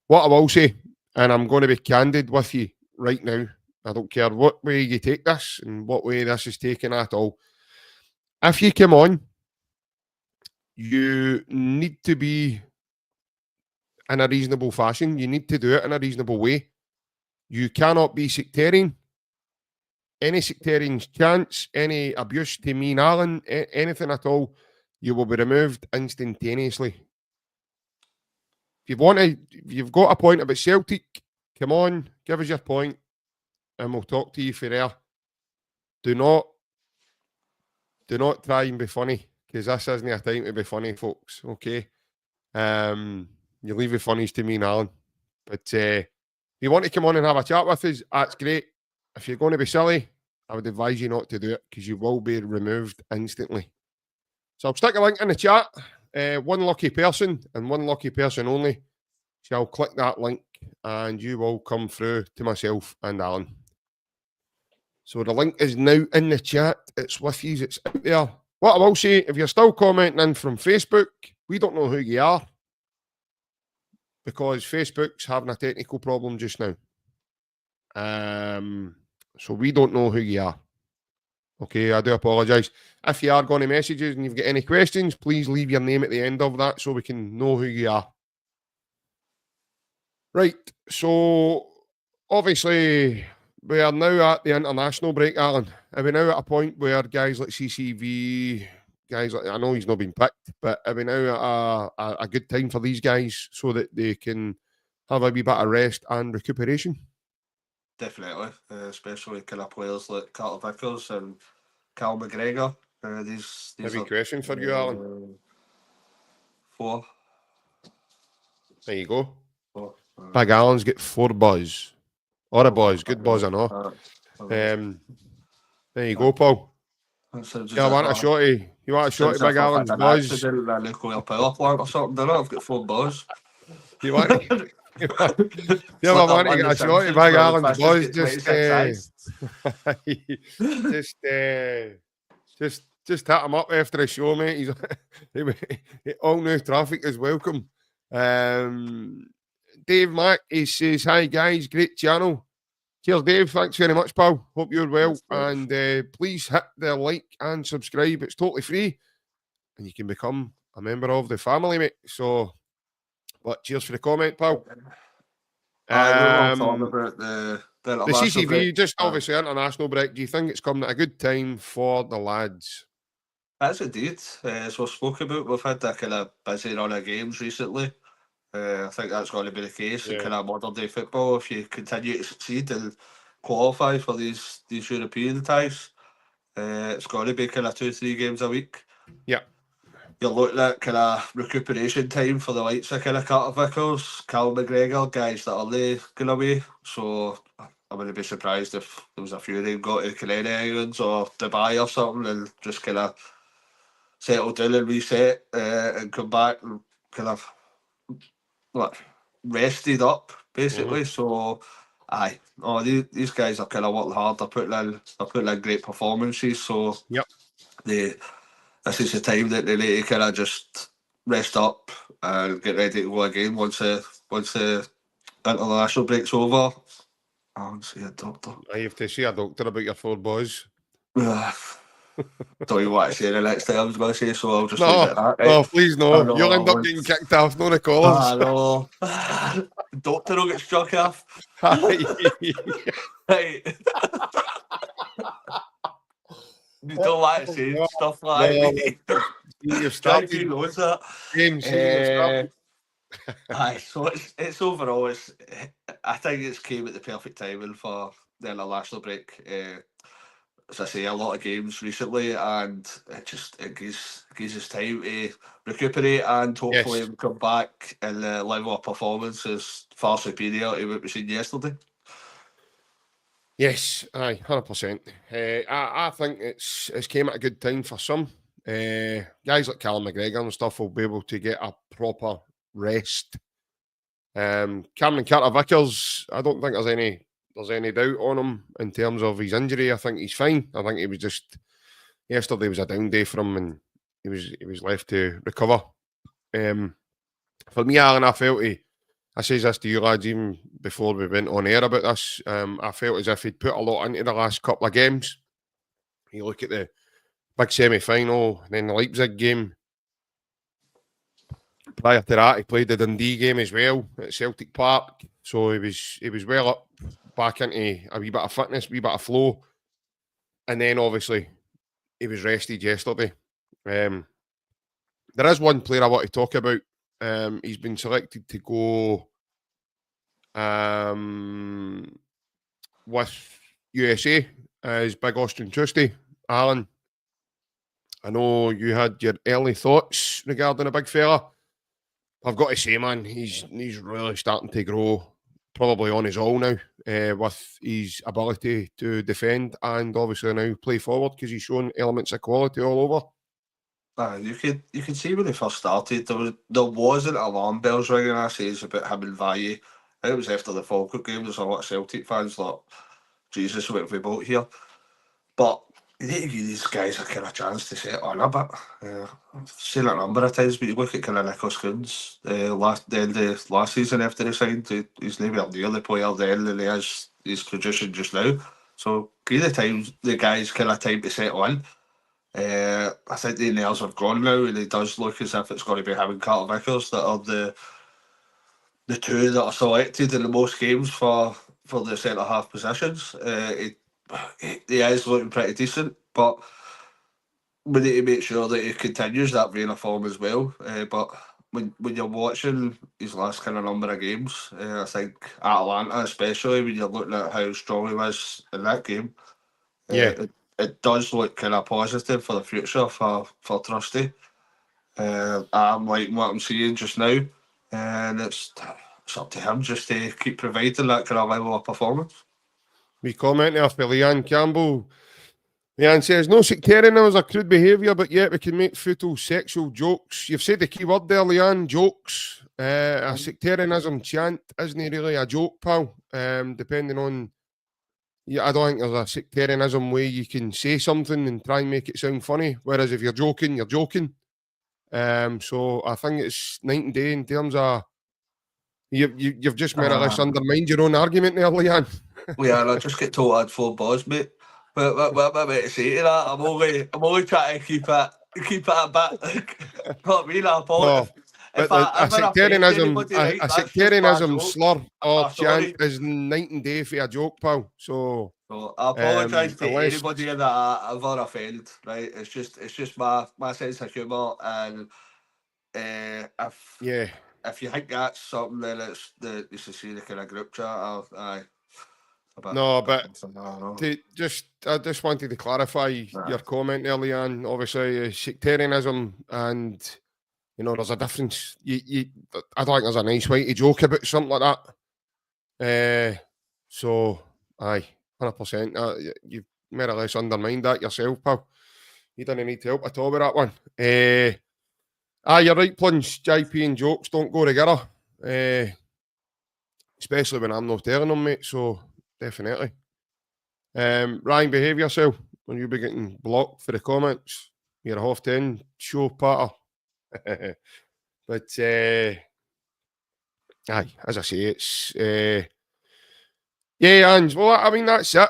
what I will say, and I'm going to be candid with you right now, I don't care what way you take this and what way this is taken at all. If you come on, you need to be in a reasonable fashion. You need to do it in a reasonable way. You cannot be sectarian. Any sectarian's chance, any abuse to me and Alan, anything at all, you will be removed instantaneously. If you've got a point about Celtic, come on, give us your point, and we'll talk to you for there. Do not try and be funny, because this isn't a time to be funny, folks. Okay, you leave the funnies to me and Alan. But if you want to come on and have a chat with us, that's great. If you're going to be silly, I would advise you not to do it, because you will be removed instantly. So I'll stick a link in the chat. One lucky person, and one lucky person only, shall click that link and you will come through to myself and Alan. So the link is now in the chat. It's with you. It's out there. What I will say, if you're still commenting in from Facebook, we don't know who you are because Facebook's having a technical problem just now. So we don't know who you are. Okay, I do apologise. If you are going to messages and you've got any questions, please leave your name at the end of that so we can know who you are. Right, so obviously we are now at the international break, Alan. Are we now at a point where guys like CCV, guys like, I know he's not been picked, but are we now at a good time for these guys so that they can have a wee bit of rest and recuperation? Definitely, especially kind of players like Carter Vickers and Cal McGregor. These Heavy are question for you, Alan. 4. There you go. 4. Big Alan's got 4 buzz. Or a buzz. Good buzz, I know. There you go, Paul. Yeah, I want a shorty. You want a shorty, Big Alan's buzz? Accident, a nuclear power plant or something, don't I? I've got 4 buzz. You want? You ever want to get a shorty, Big Alan's buzz? Just hit him up after the show, mate. All new traffic is welcome. Dave Mack, he says, hi guys, great channel. Cheers, Dave. Thanks very much, pal. Hope you're well. And please hit the like and subscribe. It's totally free. And you can become a member of the family, mate. So, but cheers for the comment, pal. Talking about the CCV, break. Just obviously international break. Do you think it's coming at a good time for the lads? As indeed. As we've spoken about, we've had that kind of busy run of games recently. I think that's going to be the case in kind of modern day football. If you continue to succeed and qualify for these European ties, it's going to be kind of 2-3 games a week. Yeah. You're looking at kind of recuperation time for the likes of kind of Carter Vickers, Cal McGregor, guys that are going away. So I wouldn't be surprised if there was a few of them got to Canary Islands or Dubai or something and just kind of settle down and reset and come back and kind of rested up basically. So these guys are kind of working hard. They're putting in great performances. So this is the time that they need to kind of just rest up and get ready to go again once the international break's over. I want to see a doctor. I have to see a doctor about your 4 boys. Don't you want to say the next thing I was going to say, so I'll just leave it at that. Right? No, please no. You'll end up getting kicked off, no the callers. I know. Doctor will get struck off. Right. You don't want to say stuff like that. You've started. Who knows that? So it's overall, I think it's came at the perfect timing for the international break. As I say, a lot of games recently, and it gives us time to recuperate and hopefully come back and the level of performance is far superior to what we seen yesterday. Yes, 100%. I think it's came at a good time for some. Guys like Callum McGregor and stuff will be able to get a proper rest. Cameron Carter-Vickers, I don't think there's any doubt on him in terms of his injury. I think he's fine. I think he was just yesterday was a down day for him, and he was left to recover. For me, Alan, I felt I says this to you lads even before we went on air about this. I felt as if he'd put a lot into the last couple of games. You look at the big semi-final, then the Leipzig game. Prior to that, he played the Dundee game as well at Celtic Park. So he was well up back into a wee bit of fitness, a wee bit of flow. And then obviously he was rested yesterday. There is one player I want to talk about. He's been selected to go with USA as Big Austrian Trusty. Alan, I know you had your early thoughts regarding a big fella. I've got to say, man, he's really starting to grow, probably on his own now, with his ability to defend and obviously now play forward because he's shown elements of quality all over. You could see when he first started, there wasn't alarm bells ringing, I say, about him and Valle. It was after the Falkirk game. There's a lot of Celtic fans like, Jesus, what have we built here? But you need to give these guys a kind of chance to set on a bit. I've seen it a number of times, but you look at kind of Nicholas Coons the end of last season after he signed, he's nowhere near the player then than he is he's producing just now. So give the guys kind of time to settle in. I think the nails have gone now, and it does look as if it's going to be him and Carter Vickers that are the two that are selected in the most games for the centre half positions. He is looking pretty decent, but we need to make sure that he continues that vein of form as well. But when you're watching his last kind of number of games, I think Atalanta, especially when you're looking at how strong he was in that game, it does look kind of positive for the future for Trusty. I'm liking what I'm seeing just now, and it's up to him just to keep providing that kind of level of performance. We comment there for Leanne Campbell. Leanne says, no sectarianism is a crude behaviour, but yet we can make futile sexual jokes. You've said the key word there, Leanne, jokes. A sectarianism chant isn't really a joke, pal. Depending on... I don't think there's a sectarianism way you can say something and try and make it sound funny, whereas if you're joking, you're joking. So I think it's night and day in terms of... You've just more or less undermined your own argument there, Leanne. I just get told I had 4 balls, mate. What am I meant to say to that? I'm only trying to keep it a bit. Not me, I apologize. But a sectarianism slur or chant is night and day for a joke, pal. So I apologise to anybody that I ever offend. Right, it's just my sense of humour, and if you think that's something, then it's you should see the kind of group chat. Aye. No, but I just wanted to clarify your comment earlier on. Obviously, sectarianism and there's a difference. I don't think there's a nice way to joke about something like that. So, aye, 100%. You've more or less undermined that yourself, pal. You didn't need to help at all with that one. You're right, Plunge. JP and jokes don't go together. Especially when I'm not telling them, mate. So, definitely. Ryan, behave yourself when you be getting blocked for the comments. You're a half 10 show patter. But aye, as I say, it's Ange. Well, I mean that's it.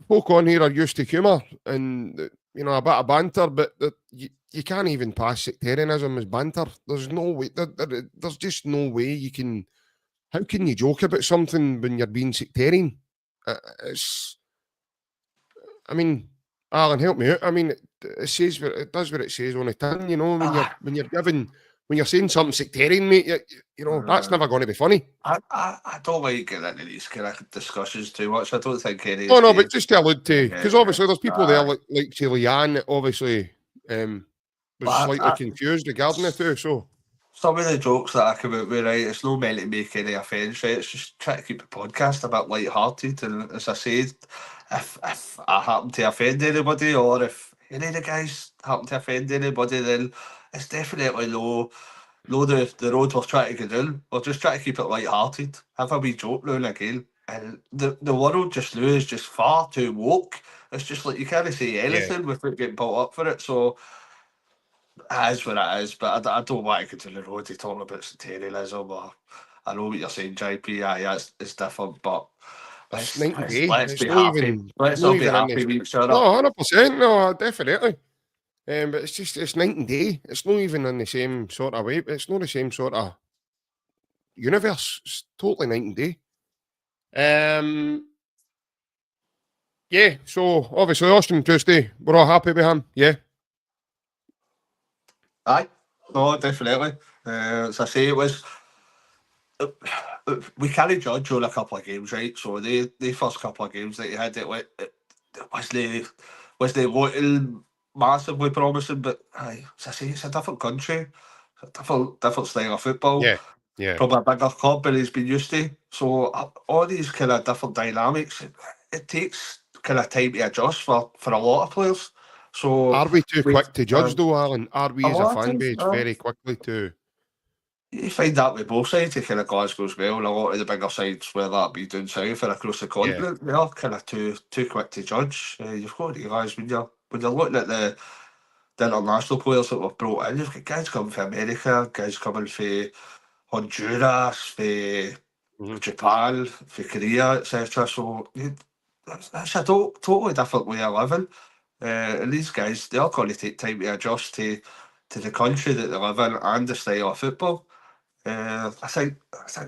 Folk on here are used to humour and a bit of banter, but you can't even pass sectarianism as banter. There's no way. There's just no way you can. How can you joke about something when you're being sectarian? Alan, help me out. I mean, it does what it says on the tin. When you're saying something sectarian, mate, that's never going to be funny. I don't like getting into these kind of discussions too much. I don't think any. Oh no, but just to allude to, because obviously there's people there like Leanne that obviously was slightly confused regarding it too. So some of the jokes that I come out with, right, it's not meant to make any offence, right? It's just trying to keep the podcast a bit light-hearted. And as I said, if I happen to offend anybody, or if any of the guys happen to offend anybody, then it's definitely no the road we're trying to go down. We're just trying to keep it light-hearted. Have a wee joke now and again. And the world just now is just far too woke. It's just like you can't say anything without getting built up for it. So it is what it is, but I don't want to go to the road to talk about sectarianism. Or I know what you're saying, JP. It's different, but let's be happy. Let's all be happy with each other. No, 100%. No, definitely. But it's night and day. It's not even in the same sort of way. It's not the same sort of universe. It's totally night and day. So obviously Austin Trusty, we're all happy with him. Yeah. Aye, no, definitely. As I say, it was. We can't judge on a couple of games, right? So the first couple of games that you had, was they looking massively promising, but aye, as I say, it's a different country, it's a different style of football. Yeah. Probably a bigger club than he's been used to. So all these kind of different dynamics, it takes kind of time to adjust for a lot of players. So Are we too quick to judge though, Alan? Are we a as a lot of fan times, base very quickly to... you find that with both sides of kind of Glasgow as well, and a lot of the bigger sides, whether that be down south or across the Yeah. continent, they are kind of too quick to judge. You've got to realise when you're looking at the international players that we've brought in, you've got guys coming from America, guys coming from Honduras, from Japan, from Korea, etc. So that's a totally different way of living. And these guys, they are going to take time to adjust to the country that they live in and the style of football. I think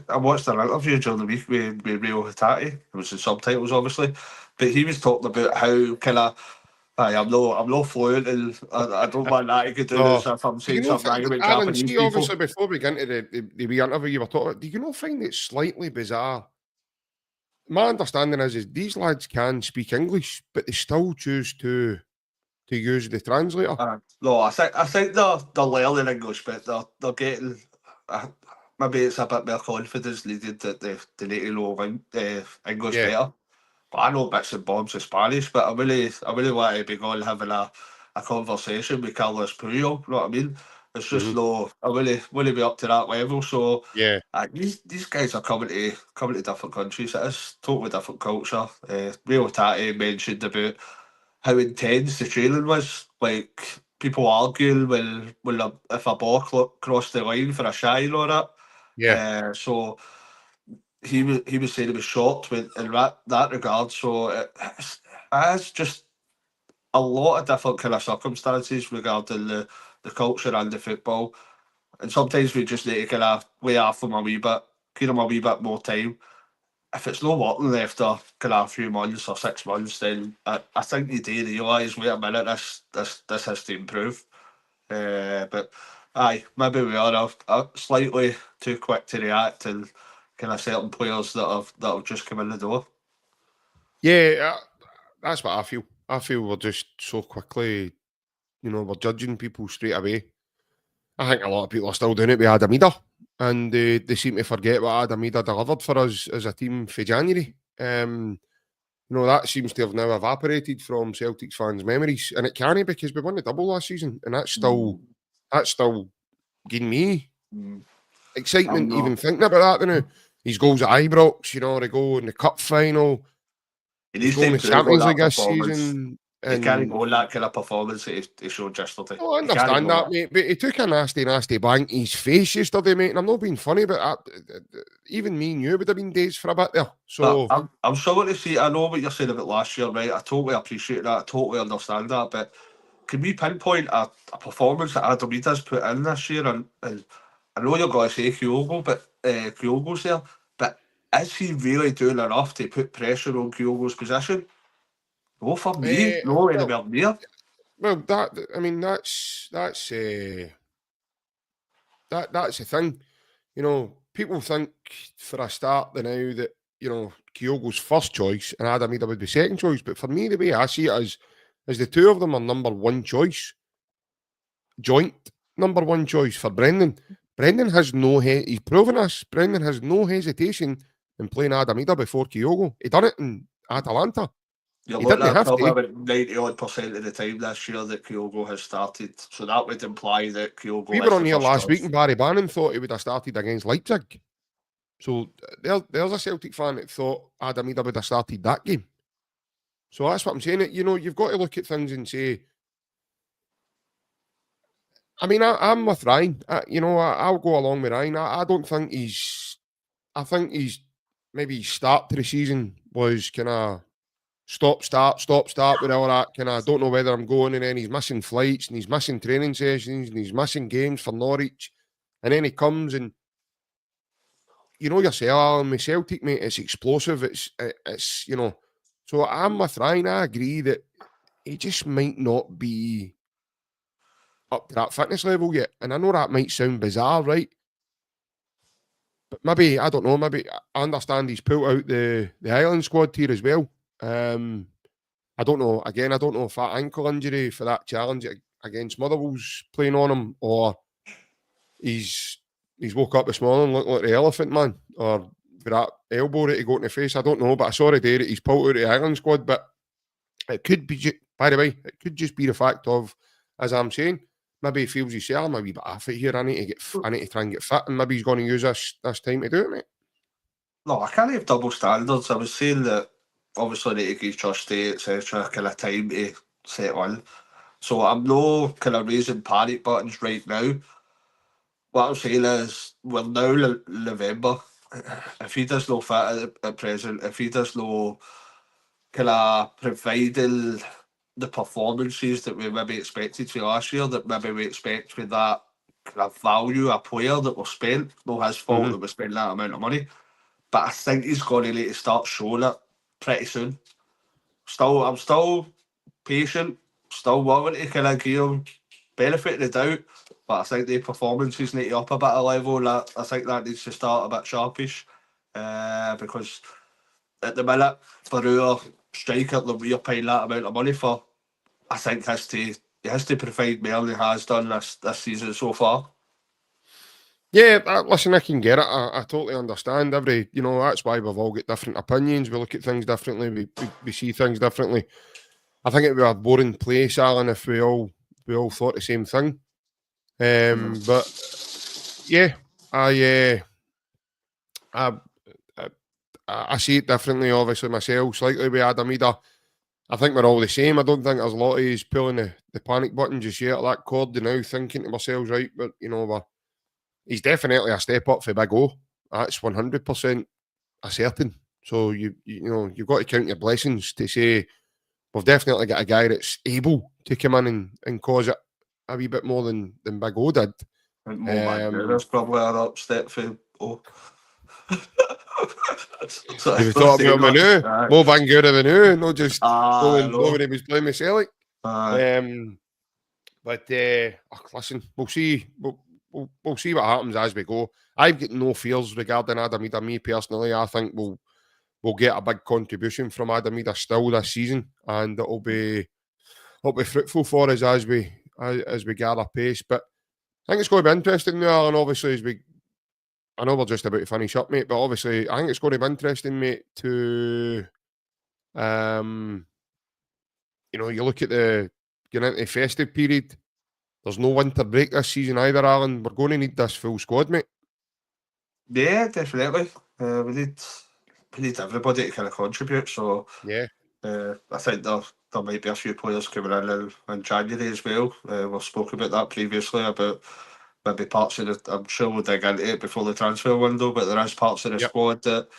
I watched an interview during the week with Rio Hatate. It was in subtitles, obviously, but he was talking about how kind of I'm no fluent, and I don't want that to go down No. as if I'm Do you saying know, something wrong about Alan, Japanese see, people. obviously, before we get into the wee interview you were talking about, do you not find it slightly bizarre? My understanding is these lads can speak English, but they still choose to use the translator. No, I think they're learning English, but they're getting maybe it's a bit more confidence needed that they need to know English Yeah. better. But I know bits and bobs of Spanish, but I really want to be going having a conversation with Carlos Puyol. You know what I mean? It's just no. I really be up to that level. So Yeah. these guys are coming to different countries. It is totally different culture. Rio Tati mentioned about how intense the training was. Like people arguing if a ball crossed the line for a shine or that. Yeah. So he was saying he was shocked in that regard. So it's just a lot of different kind of circumstances regarding the culture and the football. And sometimes we just need to kind of lay off them a wee bit, give them a wee bit more time. If it's not working after kind of a few months or 6 months, then I think you do realise, wait a minute, this has to improve. But aye, maybe we are slightly too quick to react and kind of certain players that have just come in the door. Yeah, that's what I feel. I feel we're just so quickly, we're judging people straight away. I think a lot of people are still doing it with Adamida, and they seem to forget what Adamida delivered for us as a team for January. That seems to have now evaporated from Celtic's fans' memories, and it can't because we won the double last season, and that's still giving me excitement even thinking about that. His goals at Ibrox, they go in the cup final. He He's needs to going to improve on Champions League that this performance. season. He can't go on that kind of performance that he showed yesterday. Oh, I understand that, mate, but he took a nasty bang to his face yesterday, mate, and I'm not being funny, but even me and you would have been dazed for a bit there. So I'm struggling to see. I know what you're saying about last year, right? I totally appreciate that. I totally understand that. But can we pinpoint a performance that Adamida's put in this year? And I know you're going to say Kyogo's there, but is he really doing enough to put pressure on Kyogo's position? No, for me, no anywhere near. Well, that's the thing. People think for a start now that Kyogo's first choice and Adamida would be second choice, but for me, the way I see it is the two of them are number one choice, joint number one choice for Brendan. Brendan has he's proven us. Brendan has no hesitation in playing Adamida before Kyogo. He done it in Atalanta. You're He looking didn't at have probably to. about 90% of the time this year that Kyogo has started. So that would imply that Kyogo We is were on the here first last week choice. and Barry Bannon thought he would have started against Leipzig. So there's a Celtic fan that thought Adamida would have started that game. So that's what I'm saying. You've got to look at things and say, I mean, I'm with Ryan. I'll go along with Ryan. I don't think I think maybe his start to the season was kind of stop, start with all that kind of, don't know whether I'm going, and then he's missing flights and he's missing training sessions and he's missing games for Norwich. And then he comes and, yourself, Alan, with Celtic, mate, it's explosive. It's so I'm with Ryan. I agree that he just might not be up to that fitness level yet. And I know that might sound bizarre, right? But maybe, I don't know, maybe I understand he's pulled out the Island squad here as well. I don't know. Again, I don't know if that ankle injury for that challenge against Motherwell's playing on him, or he's woke up this morning looking like the elephant man, or for that elbow that he got in the face. I don't know, but I saw today that he's pulled out the Ireland squad. But it could be By the way, it could just be the fact of, as I'm saying, maybe he feels he's I'm a wee bit off it here. I need to try and get fit, and maybe he's going to use this time to do it, mate. No, I can't have double standards. I was saying that obviously need to give Trusty, etc., kind of time to settle in. So I'm no kind of raising panic buttons right now. What I'm saying is, we're now November. If he does no fit at present, if he does no kind of providing the performances that we maybe expected for last year, that maybe we expect with that kind of value a player that was spent, no his fault that we spent that amount of money. But I think he's going to need to start showing it pretty soon. I'm still patient, still willing to kind of give him benefit of the doubt, but I think the performances need to up a bit of level, and I think that needs to start a bit sharpish, because at the minute, for our striker that we are paying that amount of money for, I think he has to provide more than he has done this season so far. Yeah, listen, I can get it. I totally understand. That's why we've all got different opinions. We look at things differently. We see things differently. I think it would be a boring place, Alan, if we all thought the same thing. But yeah, I see it differently. Obviously, myself, slightly with Adamida. I think we're all the same. I don't think there's a lot of us pulling the panic button just yet. That cord, now thinking to ourselves, right? But he's definitely a step up for Big O. That's 100% a certain. So you've got to count your blessings to say we've definitely got a guy that's able to come in and cause it a wee bit more than Big O did. That's probably an upstep for O. You were talking about Manu, more Bangura than who, not just nobody was playing with Celtic. Listen, we'll see. We'll see what happens as we go. I've got no fears regarding Adamida. Me personally, I think we'll get a big contribution from Adamida still this season, and it'll be fruitful for us as we gather pace. But I think it's going to be interesting now, and obviously I know we're just about to finish up, mate, but obviously I think it's going to be interesting, mate, to you look at getting into the festive period. There's no winter break this season either, Alan. We're going to need this full squad, mate. Yeah, definitely. We need everybody to kind of contribute. So yeah, I think there might be a few players coming in January as well. We've spoken about that previously, about maybe parts of I'm sure we'll dig into it before the transfer window, but there is parts of the squad that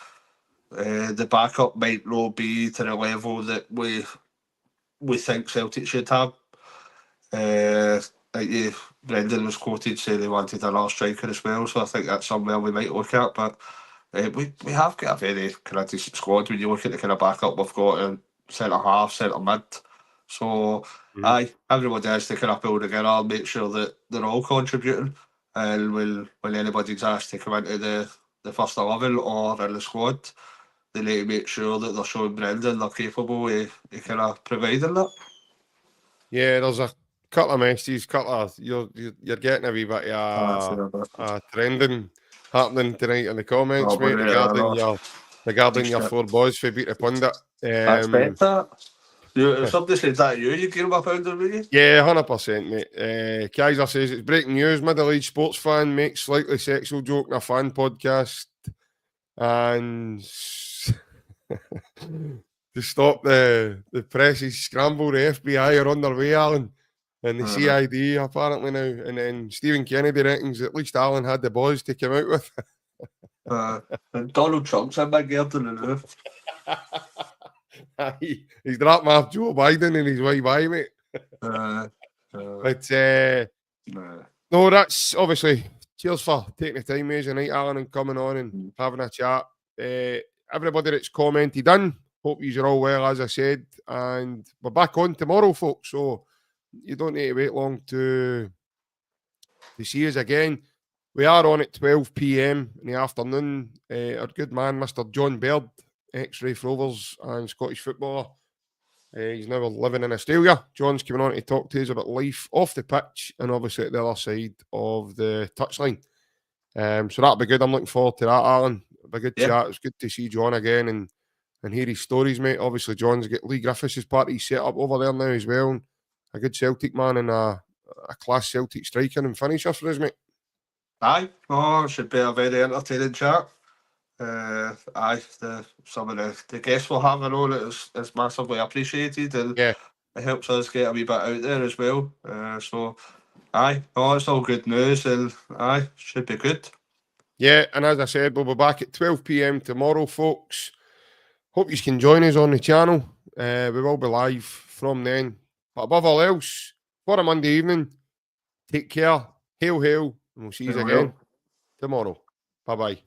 the backup might not be to the level that we think Celtic should have. Brendan was quoted saying they wanted another striker as well, so I think that's somewhere we might look at. But we have got a very kind of decent squad when you look at the kind of backup we've got in centre half, centre mid. So everybody has to kind of pull together and make sure that they're all contributing. And when anybody's asked to come into the first 11 or in the squad, they need to make sure that they're showing Brendan they're capable of kind of providing that. Yeah, there's a couple of messages, you're getting a wee bit of trending happening tonight in the comments, mate, regarding your four boys for beat the pundit. I expect that. If somebody said that to you, you'd give him a pounder, would you? Yeah, 100%, mate. Kaiser says it's breaking news. Middle-aged sports fan makes slightly sexual joke in a fan podcast, and to stop the press's scramble, the FBI are on their way, Alan, and the CID apparently now. And then Stephen Kennedy reckons at least Alan had the boys to come out with. And Donald Trump's in my garden in the roof. He's dropped off Joe Biden and his wife by, mate. No, that's obviously cheers for taking the time as tonight, Alan, and coming on and having a chat. Everybody that's commented in, hope you're all well, as I said, and we're back on tomorrow, folks, so you don't need to wait long to see us again. We are on at 12 p.m. in the afternoon. Our good man, Mr. John Baird, ex-Raith Rovers and Scottish footballer. He's now living in Australia. John's coming on to talk to us about life off the pitch and obviously at the other side of the touchline. So that'll be good. I'm looking forward to that, Alan. It'll be a good chat. It's good to see John again and and hear his stories, mate. Obviously, John's got Lee Griffiths' party set up over there now as well. And a good Celtic man and a class Celtic striker and finisher for us, mate. Aye, oh, it should be a very entertaining chat. Aye, some of the guests we'll have on is massively appreciated, and Yeah. it helps us get a wee bit out there as well. So, aye, oh, it's all good news, and aye, should be good. Yeah, and as I said, we'll be back at 12 p.m. tomorrow, folks. Hope you can join us on the channel. We will be live from then. But above all else, for a Monday evening, take care. Hail, hail, and we'll see you again tomorrow. Bye-bye.